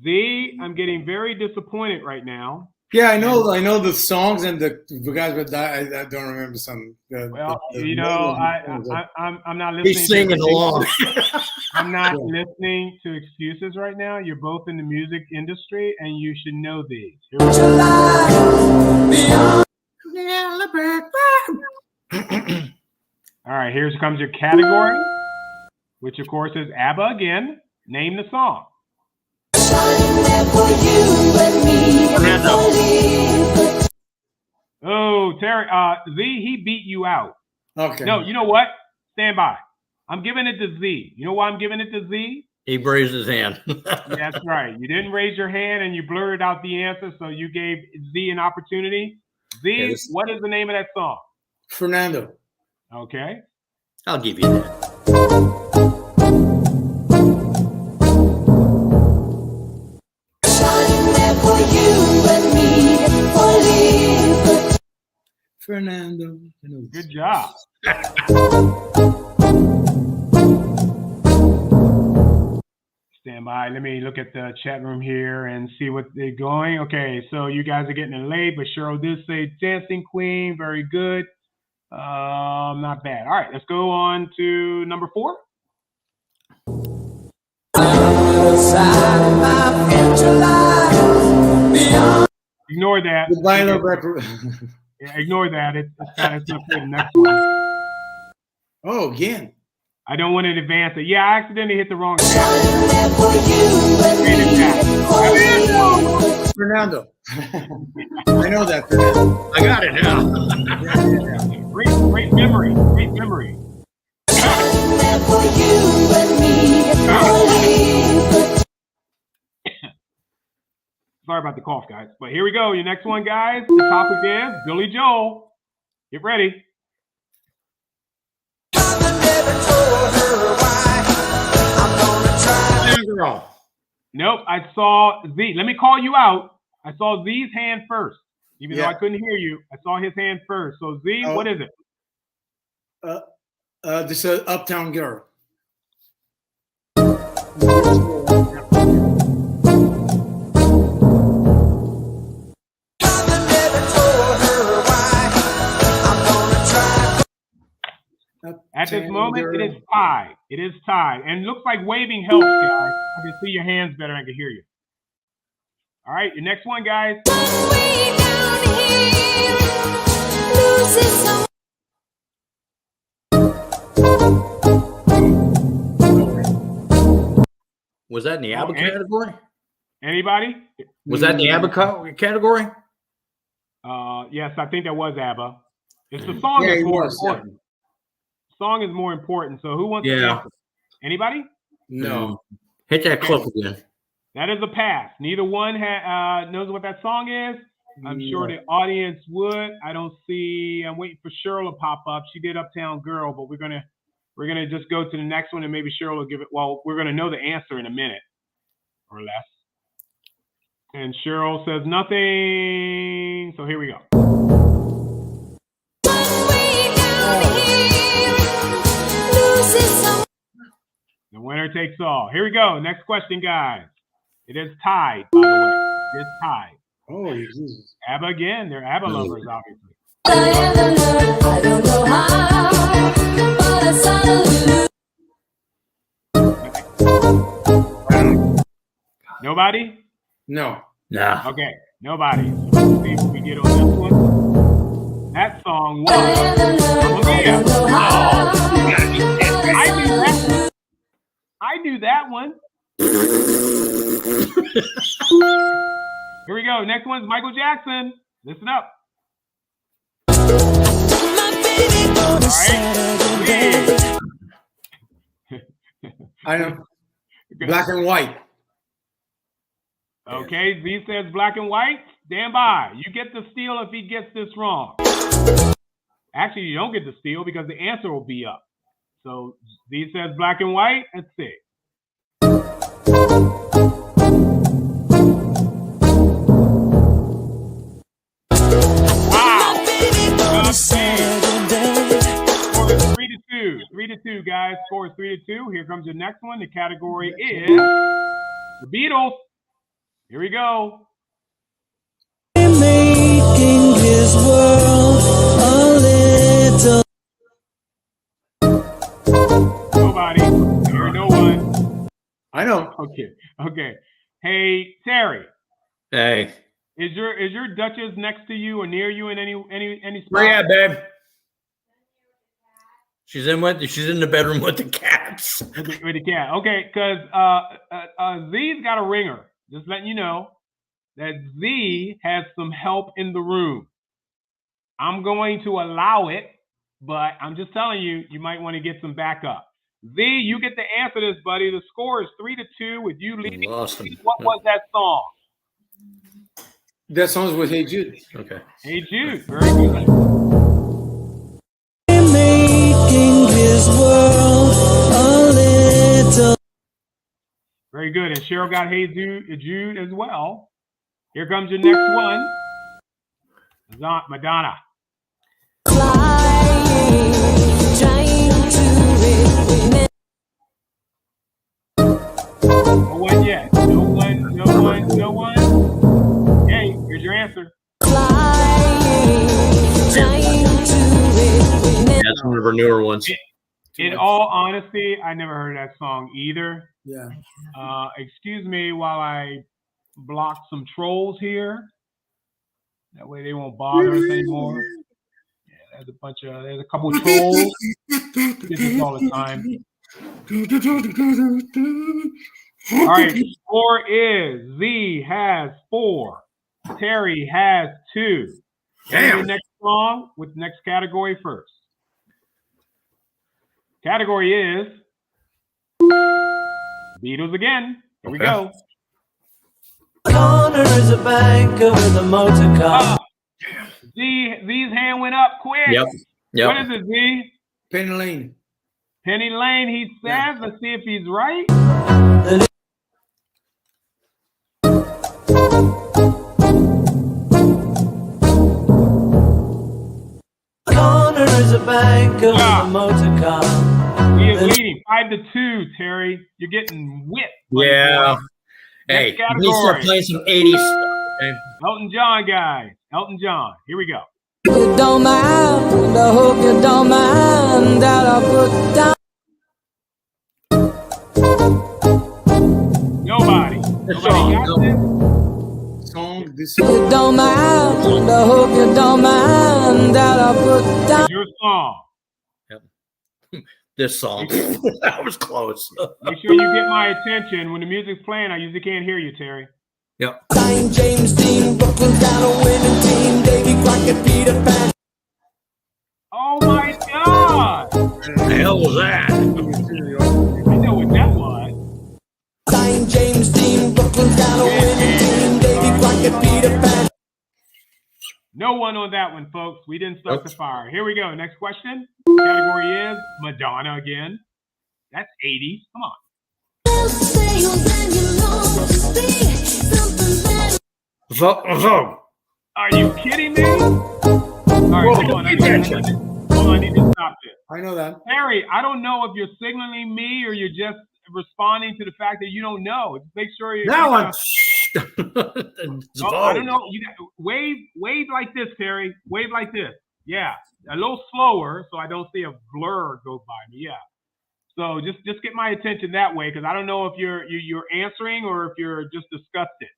Z, I'm getting very disappointed right now. Yeah, I know the songs and the guys, but I don't remember some. I'm not listening. He's singing along. I'm not listening to excuses right now. You're both in the music industry, and you should know these. Here we go. All right, here comes your category, which of course is ABBA again. Name the song. Oh, Terry, Z, he beat you out. Okay. No, you know what? Stand by. I'm giving it to Z. You know why I'm giving it to Z? He raised his hand. That's right. You didn't raise your hand and you blurred out the answer, so you gave Z an opportunity. Z, what is the name of that song? Fernando. Okay. I'll give you that. Fernando. Good job. Stand by. Let me look at the chat room here and see what they're going. Okay, so you guys are getting it late, but Cheryl did say Dancing Queen. Very good. Not bad. All right, let's go on to number 4. Ignore that. Yeah, ignore that. It's kind of stuff for the next one. Oh, again. I don't want to advance it. Yeah, I accidentally hit the wrong tab. Fernando. I know that, Fernando. I got it now. Great memory. Great memory. Sorry about the cough, guys. But here we go. Your next one, guys. The topic is Billy Joel. Get ready. Nope, I saw Z. Let me call you out. I saw Z's hand first. Even though I couldn't hear you, I saw his hand first. So Z, what is it? This is Uptown Girl. At this moment, it is tied. It is tied. And it looks like waving helps, guys. I can see your hands better and I can hear you. All right, your next one, guys. Was that in the Abba category? Anybody? Was that in the Abba category? Yes, I think that was Abba. It's the song that's more important. Song is more important. So who wants to answer? Anybody? No. Hit that clip again. That is a pass. Neither one knows what that song is. I'm sure the audience would. I don't see. I'm waiting for Cheryl to pop up. She did Uptown Girl, but we're gonna just go to the next one and maybe Cheryl will give it. Well, we're gonna know the answer in a minute or less. And Cheryl says nothing. So here we go. The winner takes all. Here we go. Next question, guys. It is tied, by the way. It is tied. Oh, Jesus. Abba again. They're Abba lovers, obviously. I don't know how, but I Nobody? No. Nah. Okay. Nobody. So let's see what we get on this one. That song was. I knew that one. Here we go. Next one's Michael Jackson. Listen up. All right. I know. Black and White. Okay, Z says black and white. Stand by. You get the steal if he gets this wrong. Actually, you don't get the steal because the answer will be up. So Z says black and white. Let's see. Wow. Score is 3-2. 3-2, guys. Score is 3-2. Here comes your next one. The category is the Beatles. Here we go. making his world a little. Nobody. There, no one. I know. Okay. Hey, Terry. Hey. Is your Duchess next to you or near you in any spot? Where you at, babe? She's in the bedroom with the cats. With the cat. Okay, because Z's got a ringer. Just letting you know that Z has some help in the room. I'm going to allow it, but I'm just telling you, you might want to get some backup. Z, you get to answer this, buddy. The score is 3-2 with you leading. Awesome. What was that song? That song's with Hey Jude. Okay. Hey Jude. Very good. Making his world a little. Very good. And Cheryl got Hey Jude as well. Here comes your next one. Madonna. Flying, trying to remember. No one yet. No one. Hey, here's your answer. Flying, trying to remember. That's one of her newer ones. In all honesty, I never heard that song either. Yeah. Excuse me while I block some trolls here. That way they won't bother us anymore. Yeah, there's a couple trolls. We do this all the time. All right, score is Z has 4. Terry has 2. Damn. The next song with the next category first. Category is Beatles again. Here we go. Corner is a banker with a motor car. Z's hand went up quick. Yep. What is it, Z? Penny Lane. Penny Lane, he says. Yeah. Let's see if he's right. Corner is a banker with a motor car. He is leading 5-2, Terry. You're getting whipped. Yeah. Hey, Next we start category. playing some 80s stuff. Okay? Elton John, guys. Elton John. Here we go. You don't mind, I hope you don't mind that I put down. Nobody. This Nobody got song, this? Song. This You don't mind, I hope you don't mind that I put down. Your song. This song. That was close. Make sure you get my attention. When the music's playing, I usually can't hear you, Terry. Yep. Sign James Dean, Brooklyn's got a winning team. Davy Crockett, Peter Pan. Oh my God! What the hell was that? I know what that was. Sign James Dean, Brooklyn's got a winning team. Davy Crockett, Peter Pan. No one on that one, folks. We didn't start the fire. Here we go. Next question. Category is Madonna again. That's 80s. Come on. Vogue. Are you kidding me? All right, hold on. I need to stop this. I know that. Harry, I don't know if you're signaling me or you're just responding to the fact that you don't know. Make sure you're. Now I'm. I don't know. You got wave like this, Terry. Wave like this. Yeah, a little slower so I don't see a blur go by me. Yeah. So just get my attention that way because I don't know if you're answering or if you're just disgusted.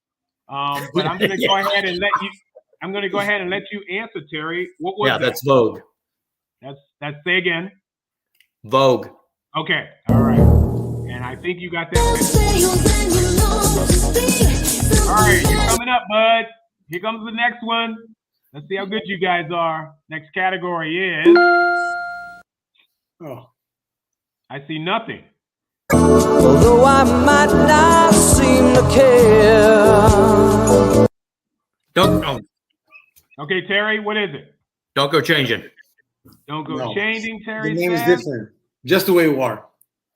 But I'm going to go ahead and let you. I'm going to go ahead and let you answer, Terry. What was that? That's Vogue. That's say again. Vogue. Okay. All right. And I think you got that. All right, you're coming up, bud. Here comes the next one. Let's see how good you guys are. Next category is. Oh. I see nothing. Although I might not seem to care. Don't. Okay, Terry, what is it? Don't go changing. Don't go No. changing, Terry. The name is says. different. Just the way you are.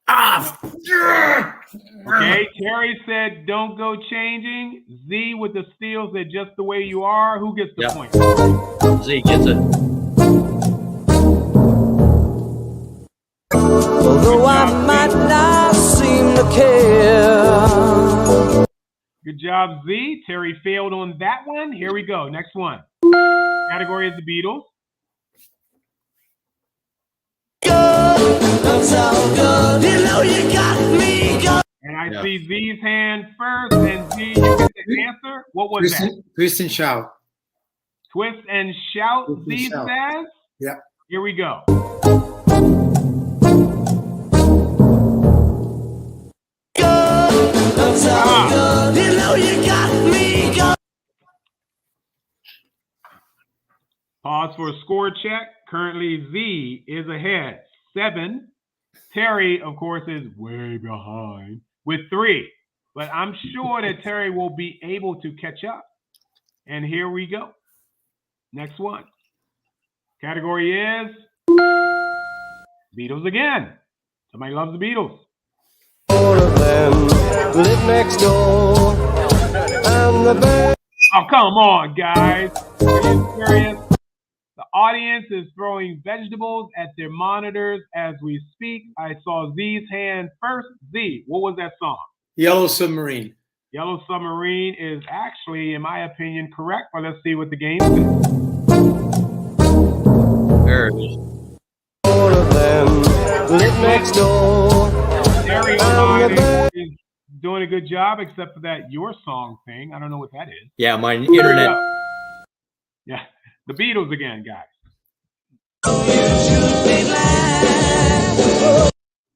Ah. Okay, Terry said don't go changing. Z with the steal said just the way you are. Who gets the point? Z gets it. Although I might not seem to care. Good job, Z. Terry failed on that one. Here we go. Next one. Category is the Beatles. That's how good. You know you got me good. And I see Z's hand first. And Z, you get the answer. What was that? Twist and shout. Twist and shout, Twist and Z shout. says. Yeah. Here we go. That's how good. You know you got me good. Pause for a score check. Currently, Z is ahead, 7. Terry, of course, is way behind with 3. But I'm sure that Terry will be able to catch up. And here we go. Next one. Category is Beatles again. Somebody loves the Beatles. Four of them live next door. And the bird. Oh, come on, guys. Are you serious? The audience is throwing vegetables at their monitors as we speak. I saw Z's hand first. Z, what was that song? Yellow Submarine. Yellow Submarine is actually, in my opinion, correct. But let's see what the game says. There it is. Four of them live next door. Terry online is doing a good job, except for that your song thing. I don't know what that is. Yeah, my internet. Yeah, the Beatles again, guys.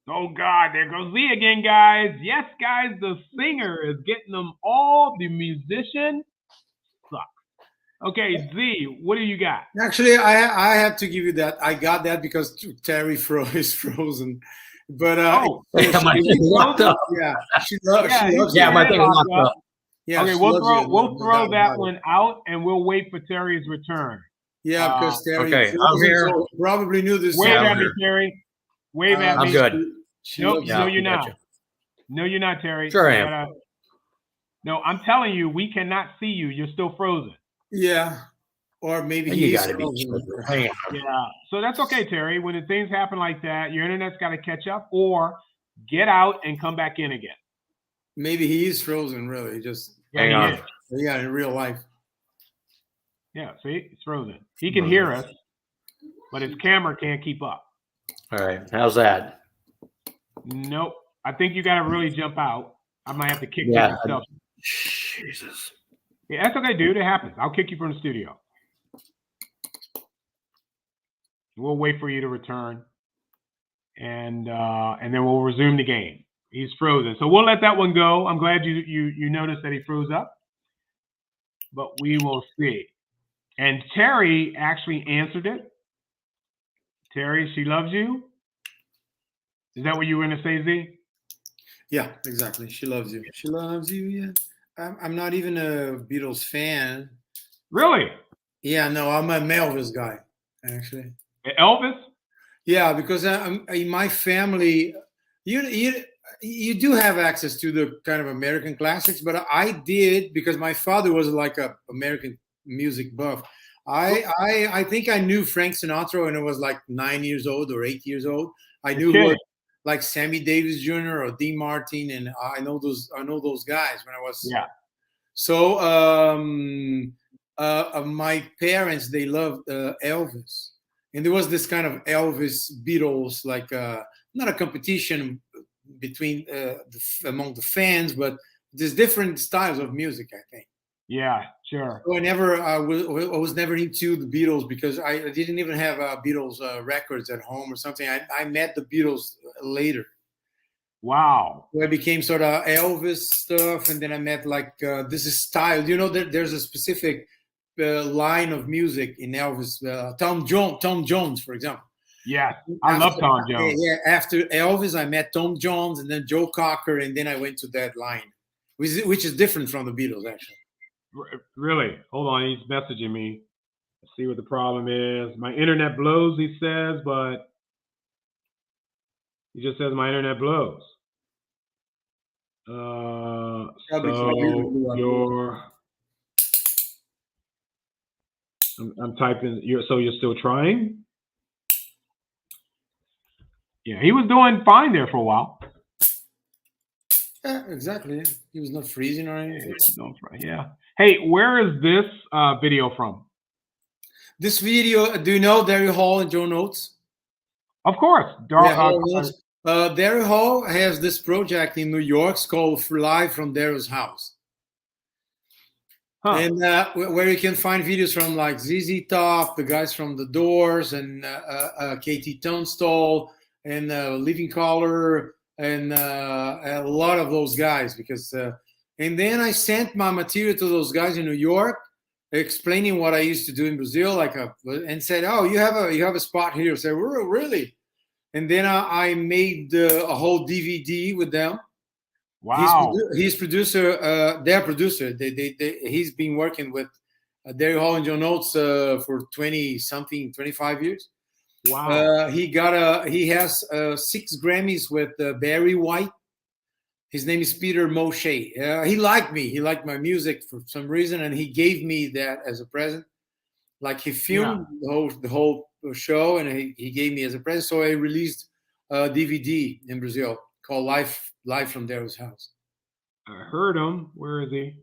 Oh God, there goes Zee again, guys. Yes, guys, the singer is getting them all. The musician sucks. Okay, Zee, what do you got? Actually, I have to give you that. I got that because Terry is frozen. But Oh, Yeah, my thing locked up. yeah, she Yeah, loves Yeah, it. my thing locked up. Yeah, okay, she we'll loves throw you. No doubt that about it. one out, and we'll wait for Terry's return. Yeah, because Terry Okay, I'm frozen, here. so probably knew this. Wave Yeah, I'm at me, here. Terry. Wave at I'm me. good. She Nope, loves Yeah, no, it. you're not. gotcha. No, you're not, Terry. Sure I You am. gotta- No, I'm telling you, we cannot see you. You're still frozen. Yeah, or maybe You he is got to be frozen. kidding. Hang on. Yeah, so that's okay, Terry. When things happen like that, your internet's got to catch up, or get out and come back in again. Maybe he is frozen. Really, just Hang he on. is. yeah, in real life. Yeah, see, it's frozen. He can hear us, but his camera can't keep up. All right. How's that? Nope. I think you got to really jump out. I might have to kick Yeah. you myself. Jesus. Yeah, that's okay, dude. It happens. I'll kick you from the studio. We'll wait for you to return, and then we'll resume the game. He's frozen, so we'll let that one go. I'm glad you noticed that he froze up, but we will see. And Terry actually answered it. Terry, she loves you. Is that what you were going to say, Zee? Yeah, exactly. She loves you. She loves you. Yeah. I'm not even a Beatles fan. Really? Yeah, no, I'm a Elvis guy, actually. Elvis? Yeah, because in my family, you do have access to the kind of American classics, but I did because my father was like a American music buff. I think I knew Frank Sinatra when I was like 9 years old or 8 years old. I knew who were like Sammy Davis Jr. or Dean Martin, and I know those guys when I was. Yeah. So my parents, they loved Elvis. And there was this kind of Elvis Beatles, like not a competition between among the fans, but there's different styles of music, I think. Yeah, sure. So I was never into the Beatles because I didn't even have Beatles records at home or something. I met the Beatles later. Wow. So I became sort of Elvis stuff, and then I met like this is style. You know, there's a specific line of music in Elvis. Tom Jones, for example. Yeah, I love Tom Jones. Yeah, after Elvis, I met Tom Jones, and then Joe Cocker, and then I went to that line, which is different from the Beatles, actually. Really? Hold on, he's messaging me. Let's see what the problem is. My internet blows, he says, but he just says my internet blows. So I'm typing. You're still trying? Yeah, he was doing fine there for a while. Yeah, exactly. He was not freezing or anything. Yeah. Hey, where is this video from? This video, do you know Daryl Hall and Joe Notes? Of course. Daryl Hall has this project in New York called Live from Daryl's House. Huh. And where you can find videos from like ZZ Top, the guys from The Doors, and KT Tunstall, and Living Colour, and a lot of those guys. Because and then I sent my material to those guys in New York, explaining what I used to do in Brazil, and said, "Oh, you have a spot here." I said, really? And then I made a whole DVD with them. Wow. He's producer, their producer. He's been working with Daryl Hall and Joe Notes for 25 years. Wow. He has 6 Grammys with Barry White. His name is Peter Moshe. He liked me. He liked my music for some reason, and he gave me that as a present. Like he filmed the whole show, and he gave me as a present. So I released a DVD in Brazil called Live from Daryl's House. I heard him. Where is he?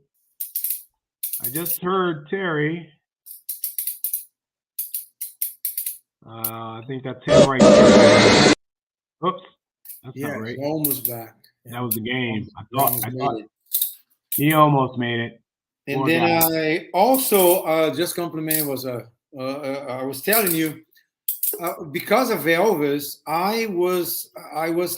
I just heard Terry. I think that's him right there. Oops. That's not right. Almost back. That was the game. I thought he almost made it. And poor then guy. I also just complimented I was telling you, because of Elvis, I was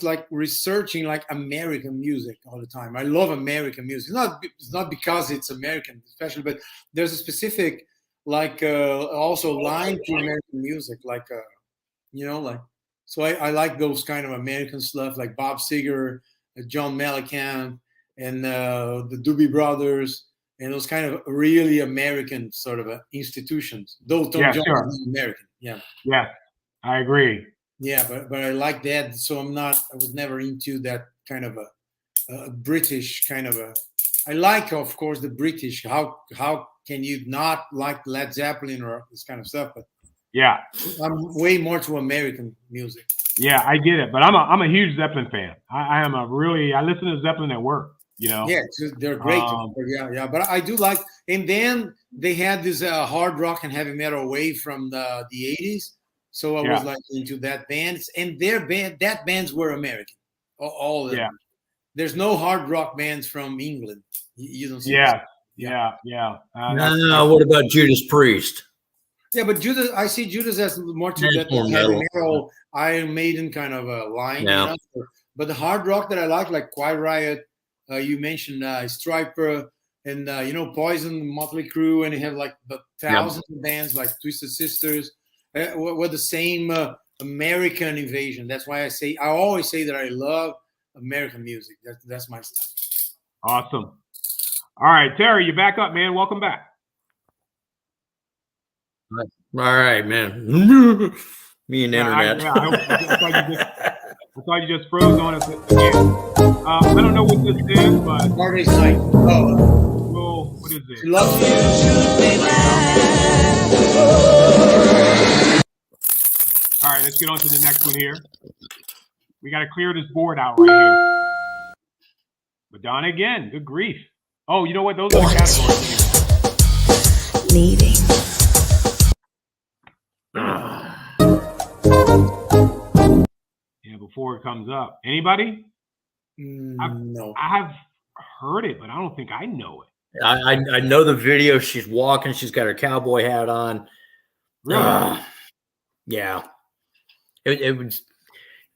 like researching like American music all the time. I love American music. It's not because it's American, especially, but there's a specific like also line to American music, like like. So I like those kind of American stuff, like Bob Seger, John Mellencamp, and the Doobie Brothers, and those kind of really American sort of institutions. Though Tom Jones is American, yeah. Yeah, I agree. Yeah, but I like that. So I was never into that kind of a British kind of a. I like, of course, the British. How can you not like Led Zeppelin or this kind of stuff? But yeah, I'm way more to American music. Yeah, I get it, but I'm a huge Zeppelin fan. I listen to Zeppelin at work. Yeah, they're great. Yeah. But I do like, and then they had this hard rock and heavy metal wave from the 80s. So I was like into that band, and that bands were American, all of them. Yeah. There's no hard rock bands from England. You don't see. Yeah. What about Judas Priest? Yeah, but Judas, I see Judas as more to that heavy metal, Iron Maiden kind of a line. Yeah. But the hard rock that I like Quiet Riot, you mentioned Striper, and Poison, Motley Crue, and you have like the thousands of bands like Twisted Sisters, with the same American invasion. That's why I always say that I love American music. That's my stuff. Awesome. All right, Terry, you're back up, man. Welcome back. All right, man. Me and the internet. I thought you just froze on us again. I don't know what this is, but Hardest Night. Oh, what is it? Love you. All right, let's get on to the next one here. We got to clear this board out right here. Madonna again. Good grief. Oh, you know what? Those are the categories. Needing. Yeah, before it comes up. Anybody? No. I have heard it, but I don't think I know it. I know the video. She's walking. She's got her cowboy hat on. Really? Yeah. It was.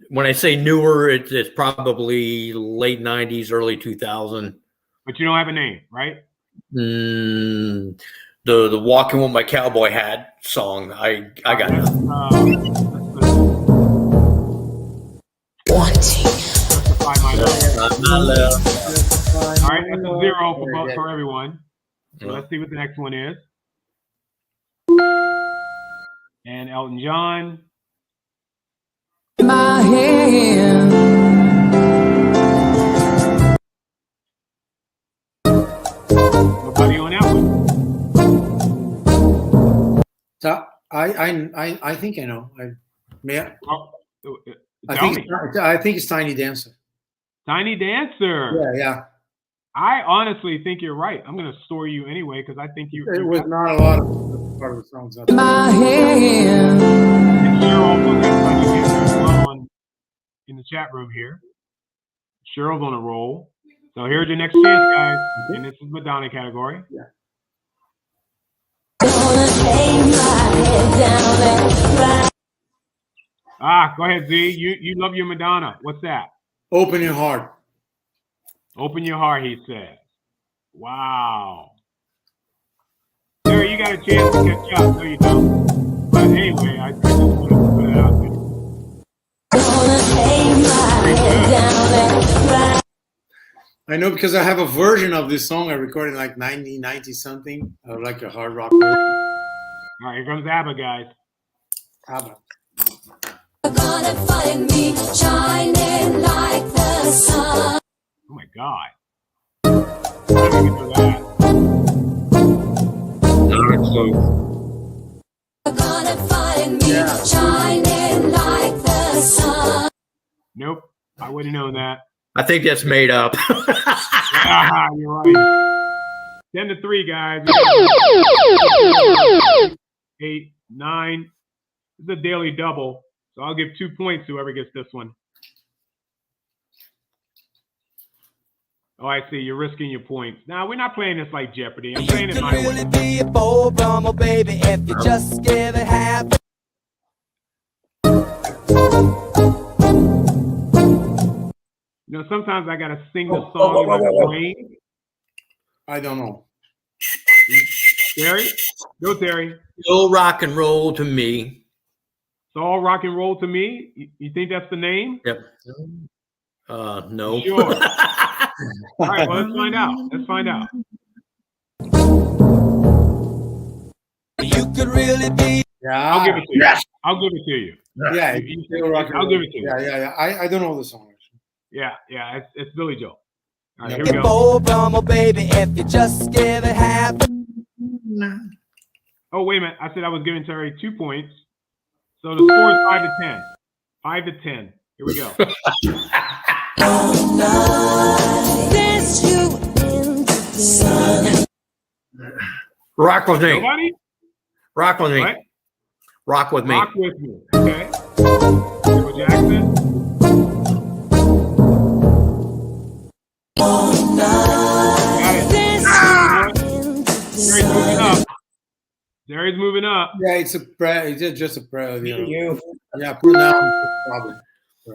When I say newer, it's probably late 90s, early 2000. But you don't have a name, right? The Walking with My Cowboy Hat song. I got it. Wanting. My love. All right, that's a 0 for everyone. So let's see what the next one is. And Elton John. My hand. Nobody on that one. So I think I know. I think it's Tiny Dancer. Tiny Dancer. Yeah. I honestly think you're right. I'm going to store you anyway because I think you. It was not a lot of part of the songs. My hand. And Cheryl also got Tiny Dancer as well in the chat room here. Cheryl's on a roll. So here's your next chance, guys. And this is Madonna category. Yeah. Go ahead, Z. You love your Madonna. What's that? Open Your Heart. Open your heart, he says. Wow. Terry, you got a chance to catch up. No, you don't. But anyway, I just wanted to put it out there. I know because I have a version of this song I recorded like 1990 something, like a hard rock version. All right, here comes Abba, guys. Abba. You're gonna find me shining like the sun. Oh my God. How did we get through that? You're gonna find me shining like the sun. Nope, I wouldn't know that. I think that's made up. You're right. 10-3, guys. 8, 9. This is a daily double, so I'll give 2 points to whoever gets this one. Oh, I see. You're risking your points. Now, we're not playing this like Jeopardy. I'm playing it my way. Be a bold drummer, baby, if you just give it half. You know, sometimes I gotta sing the song in my brain. I don't know. Terry, go Terry. Still rock and roll to me. It's all rock and roll to me. You think that's the name? Yep. No. Sure. All right, well, let's find out. Let's find out. You could really be. Yeah. I'll give it to you. Yes. I'll give it to you. Yeah. I'll give it to you. Yeah. I don't know the song. Yeah. It's Billy Joel. All right, here we go. Oh, come baby, if you just give it half. Oh, wait a minute. I said I was giving Terry 2 points. So the score is 5 to 10. 5 to 10. Here we go. Rock with me. Nobody? Rock with me. What? Rock with me. Rock with me. Okay. Michael Jackson. Got it. Terry's moving up. Terry's moving up. Yeah, it's just a prayer. You know. Yeah, pronounce probably.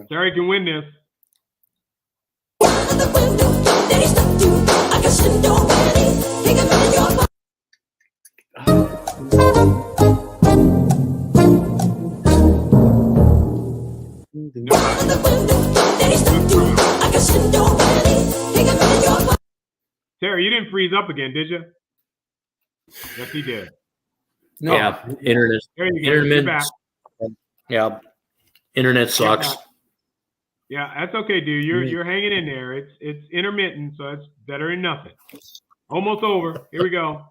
Terry can win this. Terry, you didn't freeze up again, did you? Yes, he did. No. Yeah, internet. There you go. You're Internet. back. Yeah, internet sucks. Yeah, that's okay, dude. You're hanging in there. It's intermittent, so it's better than nothing. Almost over. Here we go.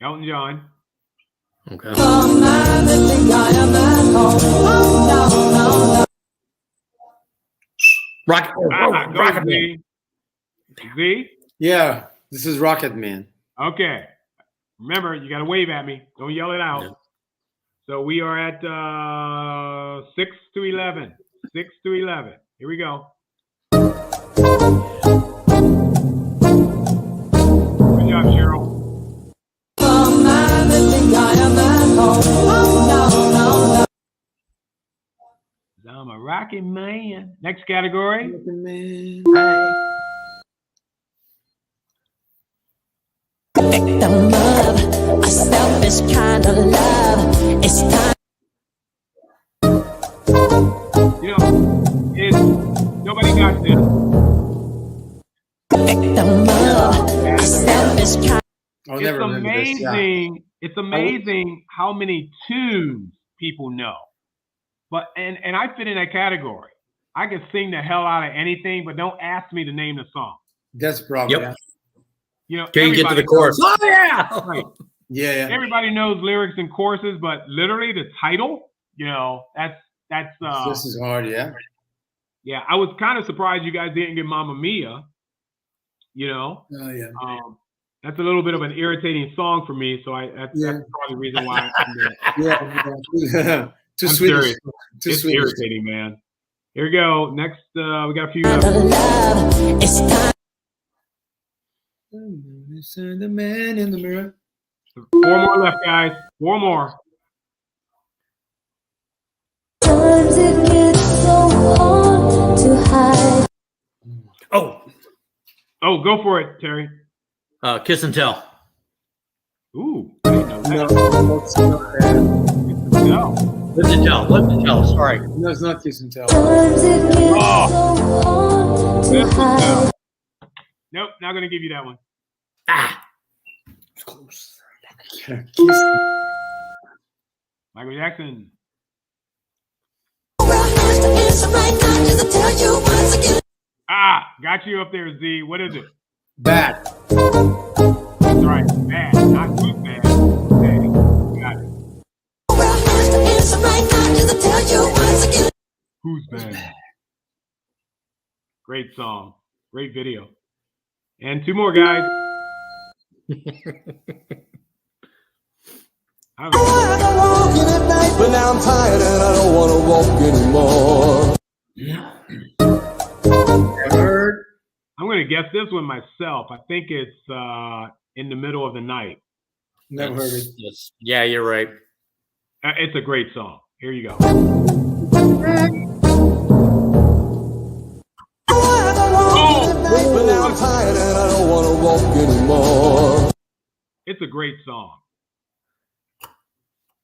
Elton John. Okay. Rock. Go Rocket Man. Z. Z? Yeah, this is Rocket Man. Okay. Remember, you got to wave at me. Don't yell it out. Yeah. So we are at 6 to 11. 6 to 11. Here we go. Good job, Cheryl. I'm a rocket man. Next category. Rocket Man. Victim love, a selfish kind of love. It's time. You know, nobody got this. Victim love, a selfish kind. I'll It's never remember this. Yeah. amazing. It's amazing how many tunes people know. But and I fit in that category. I can sing the hell out of anything, but don't ask me to name the song. That's the problem. Yep. You know, Can you get to the everybody chorus? knows- Oh yeah. Right. Yeah. Everybody knows lyrics and choruses, but literally the title, you know, that's This is hard. Yeah. yeah. I was kind of surprised you guys didn't get Mamma Mia. You know, Oh yeah. that's a little bit of an irritating song for me. So that's probably the reason why I'm doing it. Yeah. Too I'm sweet. serious. Too It's sweet. irritating, man. Here we go. Next, we got a few. of love. It's time. The man in the mirror. 4 more left, guys. 4 more. Times it gets so hard to hide. Oh, go for it, Terry. Kiss and Tell. Ooh, I didn't know that. No, Lift and Tell. Lift and Tell. Sorry. no, it's not Kiss and Tell. Times it gets so hard to This is hide. Nope, not gonna give you that one. Ah. It's close. Michael Jackson. Got you up there, Z. What is it? Bad. That's right, bad. Not who's bad. Okay, got it. Who's bad? Great song. Great video. And 2 more, guys. I can walk in at night, but now I'm tired and I don't want to walk anymore. I'm going to guess this one myself. I think it's In the Middle of the Night. Never heard it. Yes. Yeah, you're right. It's a great song. Here you go. I'm tired and I don't want to walk anymore. It's a great song.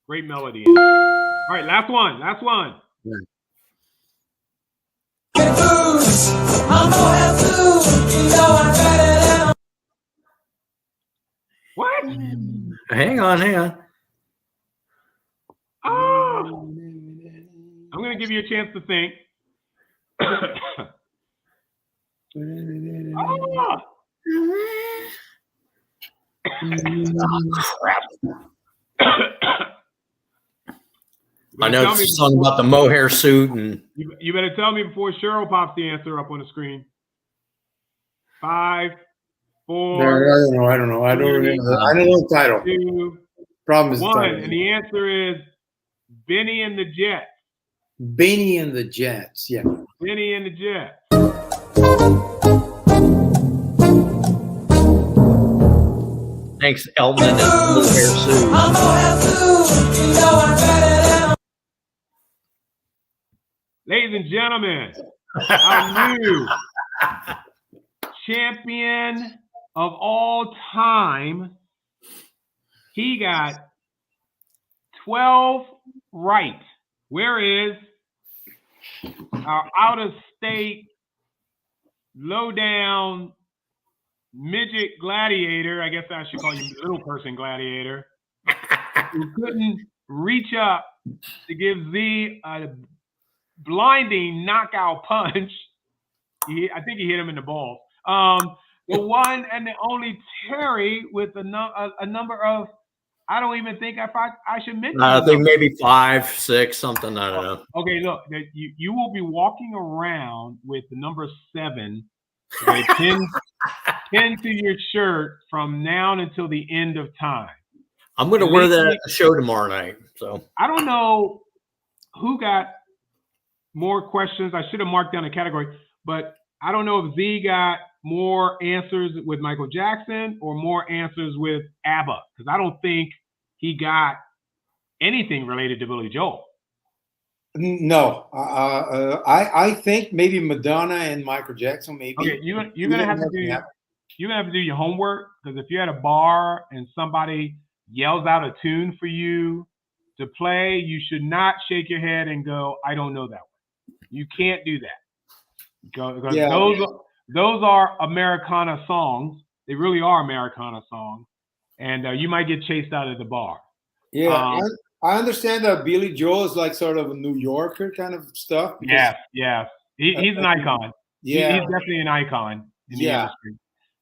Great melody. All right, last one. What? Hang on. Oh, I'm going to give you a chance to think. Oh. Crap. I know it's something about the mohair suit, and you better tell me before Cheryl pops the answer up on the screen. 5, 4. I don't know. I don't remember. I don't know the title. 2, Problem is 1, and the answer is Benny and the Jets. Benny and the Jets. Yeah. Benny and the Jets. thanks, Elton and his mohair suit. Ladies and gentlemen, our new champion of all time. He got 12 right. Where is our out-of-state, low-down midget gladiator? I guess I should call you little person gladiator. Who couldn't reach up to give Zee a blinding knockout punch. I think he hit him in the balls. The one and the only Terry with a number of, I don't even think I should mention. I think maybe 5, 6, something. I don't know. Okay, look, you will be walking around with the number 7 pinned to your shirt from now until the end of time. I'm going to wear that at the show tomorrow night. So I don't know who got more questions. I should have marked down a category, but I don't know if Zee got more answers with Michael Jackson or more answers with Abba, because I don't think he got anything related to Billy Joel. No, I think maybe Madonna and Michael Jackson. Maybe. Okay, you're gonna have to do your homework, because if you're at a bar and somebody yells out a tune for you to play, you should not shake your head and go, "I don't know that one." You can't do that. Because those are Americana songs. They really are Americana songs. And you might get chased out of the bar. Yeah, I understand that Billy Joel is like sort of a New Yorker kind of stuff. Yes. He's an icon. Yeah. He's definitely an icon in the industry.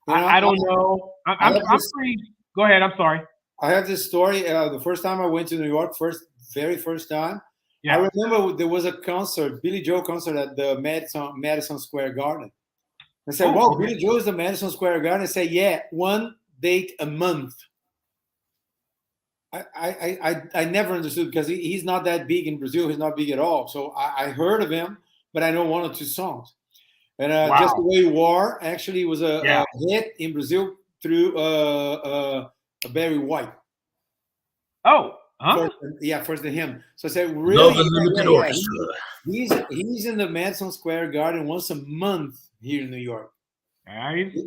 You know, I don't know. I'm free. Go ahead. I'm sorry. I have this story. The first time I went to New York, very first time, yeah. I remember there was a concert, Billy Joel concert at the Madison Square Garden. I said, Billy Joel is the Madison Square Garden. I said, yeah, 1 date a month. I never understood, because he's not that big in Brazil. He's not big at all. So I heard of him, but I know 1 or 2 songs. And Just the Way You Are actually was a hit in Brazil through Barry White. Oh, huh? First to him. So I said, really? He's in the Madison Square Garden once a month here in New York.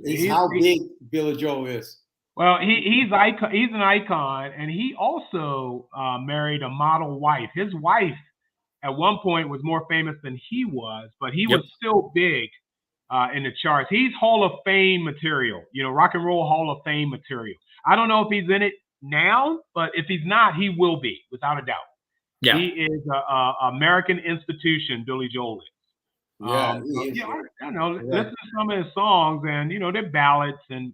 He's how big Billy Joel is. Well, he's an icon, and he also married a model wife. His wife, at one point, was more famous than he was, but he was still big in the charts. He's Hall of Fame material, Rock and Roll Hall of Fame material. I don't know if he's in it now, but if he's not, he will be, without a doubt. Yeah. He is an American institution, Billy Joel is. I don't know. Listen to some of his songs, and they're ballads, and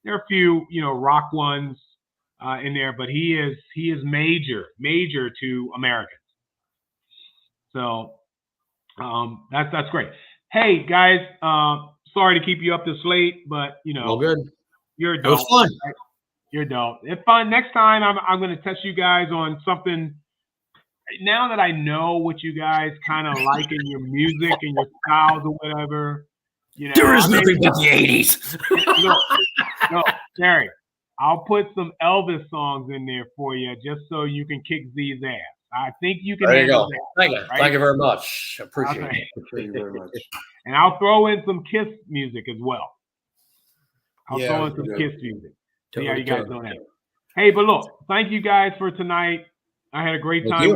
there are a few rock ones in there, but he is major to Americans. So that's great. Hey guys, sorry to keep you up this late, but all good. You're adult. It was fun. Right? You're adult. It's fun. Next time I'm going to test you guys on something. Now that I know what you guys kind of like in your music and your styles or whatever, there is nothing but the 80s. No, Terry, I'll put some Elvis songs in there for you just so you can kick Zee's ass. I think you can There you handle go. that. Thank you. Right? Thank you very much. Appreciate Okay. it. Thank you very much. And I'll throw in some Kiss music as well. I'll Yeah, throw in some good. Kiss music. See how Totally, you guys totally. doing that. Hey, but look, thank you guys for tonight. I had a great Thank time you.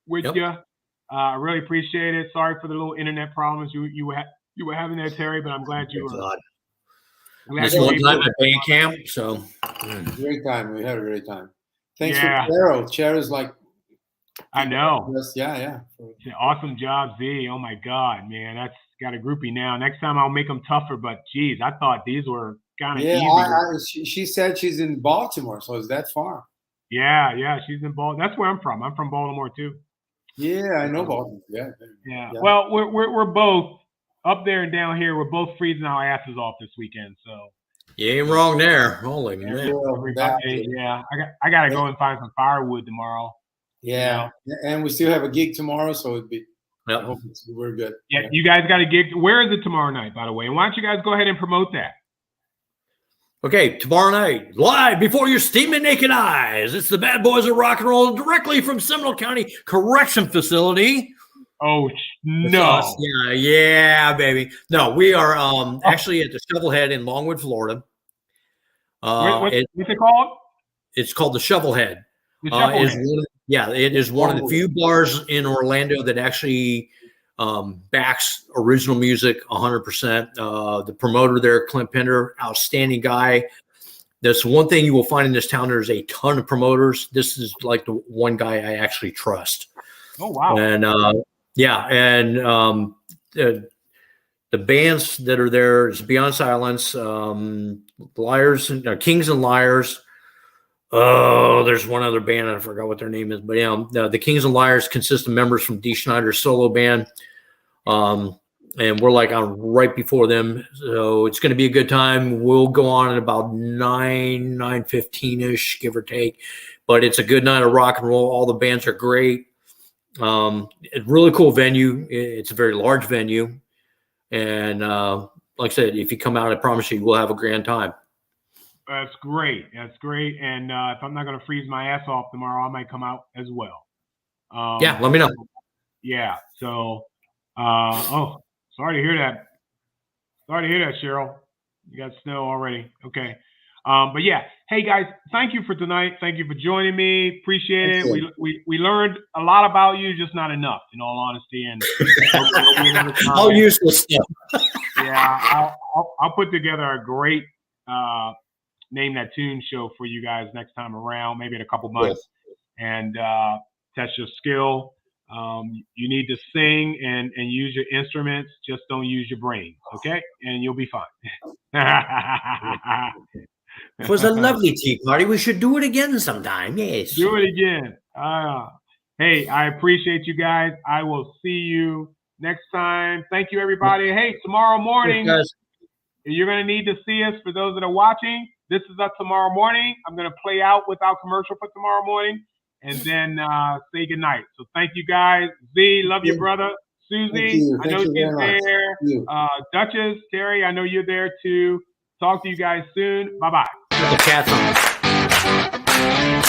with Yep. you. I really appreciate it. Sorry for the little internet problems you were having there, Terry, but I'm glad you were. God. I'm glad This you were one able time to- at band camp, so Great time. We had a great time. Thanks Yeah. for Cheryl. Cheryl's like, I know. yeah. Awesome job, Z. Oh my God, man, that's got a groupie now. Next time I'll make them tougher. But geez, I thought these were kind of Yeah, easy. she said she's in Baltimore, so it's that far. Yeah, she's in Baltimore. That's where I'm from. I'm from Baltimore too. Yeah, I know Baltimore. Yeah. Well, we're both up there and down here. We're both freezing our asses off this weekend. So you ain't wrong there. Holy man. everybody, I gotta go and find some firewood tomorrow. Yeah, and we still have a gig tomorrow, so it'd be. Yep. I hope we're good. Yeah, you guys got a gig. Where is it tomorrow night, by the way? And why don't you guys go ahead and promote that? Okay, tomorrow night, live before your steaming naked eyes. It's the Bad Boys of Rock and Roll directly from Seminole County Correction Facility. Oh It's no! us. Yeah, baby. No, we are actually at the Shovelhead in Longwood, Florida. What's it called? It's called the Shovelhead. The Shufflehead. It is one of the few bars in Orlando that actually backs original music 100%. The promoter there, Clint Pender, outstanding guy. That's one thing you will find in this town. There's a ton of promoters. This is like the one guy I actually trust. Oh wow! And the bands that are there is Beyond Silence, Liars, Kings and Liars. Oh, there's one other band. I forgot what their name is. But the Kings and Liars consist of members from Dee Snider's solo band. And we're like on right before them. So it's going to be a good time. We'll go on at about 9:15-ish, give or take. But it's a good night of rock and roll. All the bands are great. It's a really cool venue. It's a very large venue. And like I said, if you come out, I promise you, we'll have a grand time. That's great. And if I'm not going to freeze my ass off tomorrow, I might come out as well. Let me know. Yeah. So, sorry to hear that. Cheryl. You got snow already. Okay. But yeah. Hey guys, thank you for tonight. Thank you for joining me. Appreciate it. We learned a lot about you, just not enough, in all honesty. And all useless stuff. Yeah. I'll put together a great Name That Tune show for you guys next time around, maybe in a couple months, and test your skill. You need to sing and use your instruments. Just don't use your brain, okay? And you'll be fine. It was a lovely tea party. We should do it again sometime. Yes. Do it again. Hey, I appreciate you guys. I will see you next time. Thank you, everybody. Hey, tomorrow morning, you're going to need to see us. For those that are watching, this is up tomorrow morning. I'm going to play out without commercial for tomorrow morning and then say goodnight. So thank you, guys. Z, love you, brother. Susie, I know she's there. Duchess, Terry, I know you're there too. Talk to you guys soon. Bye-bye. The cat's on.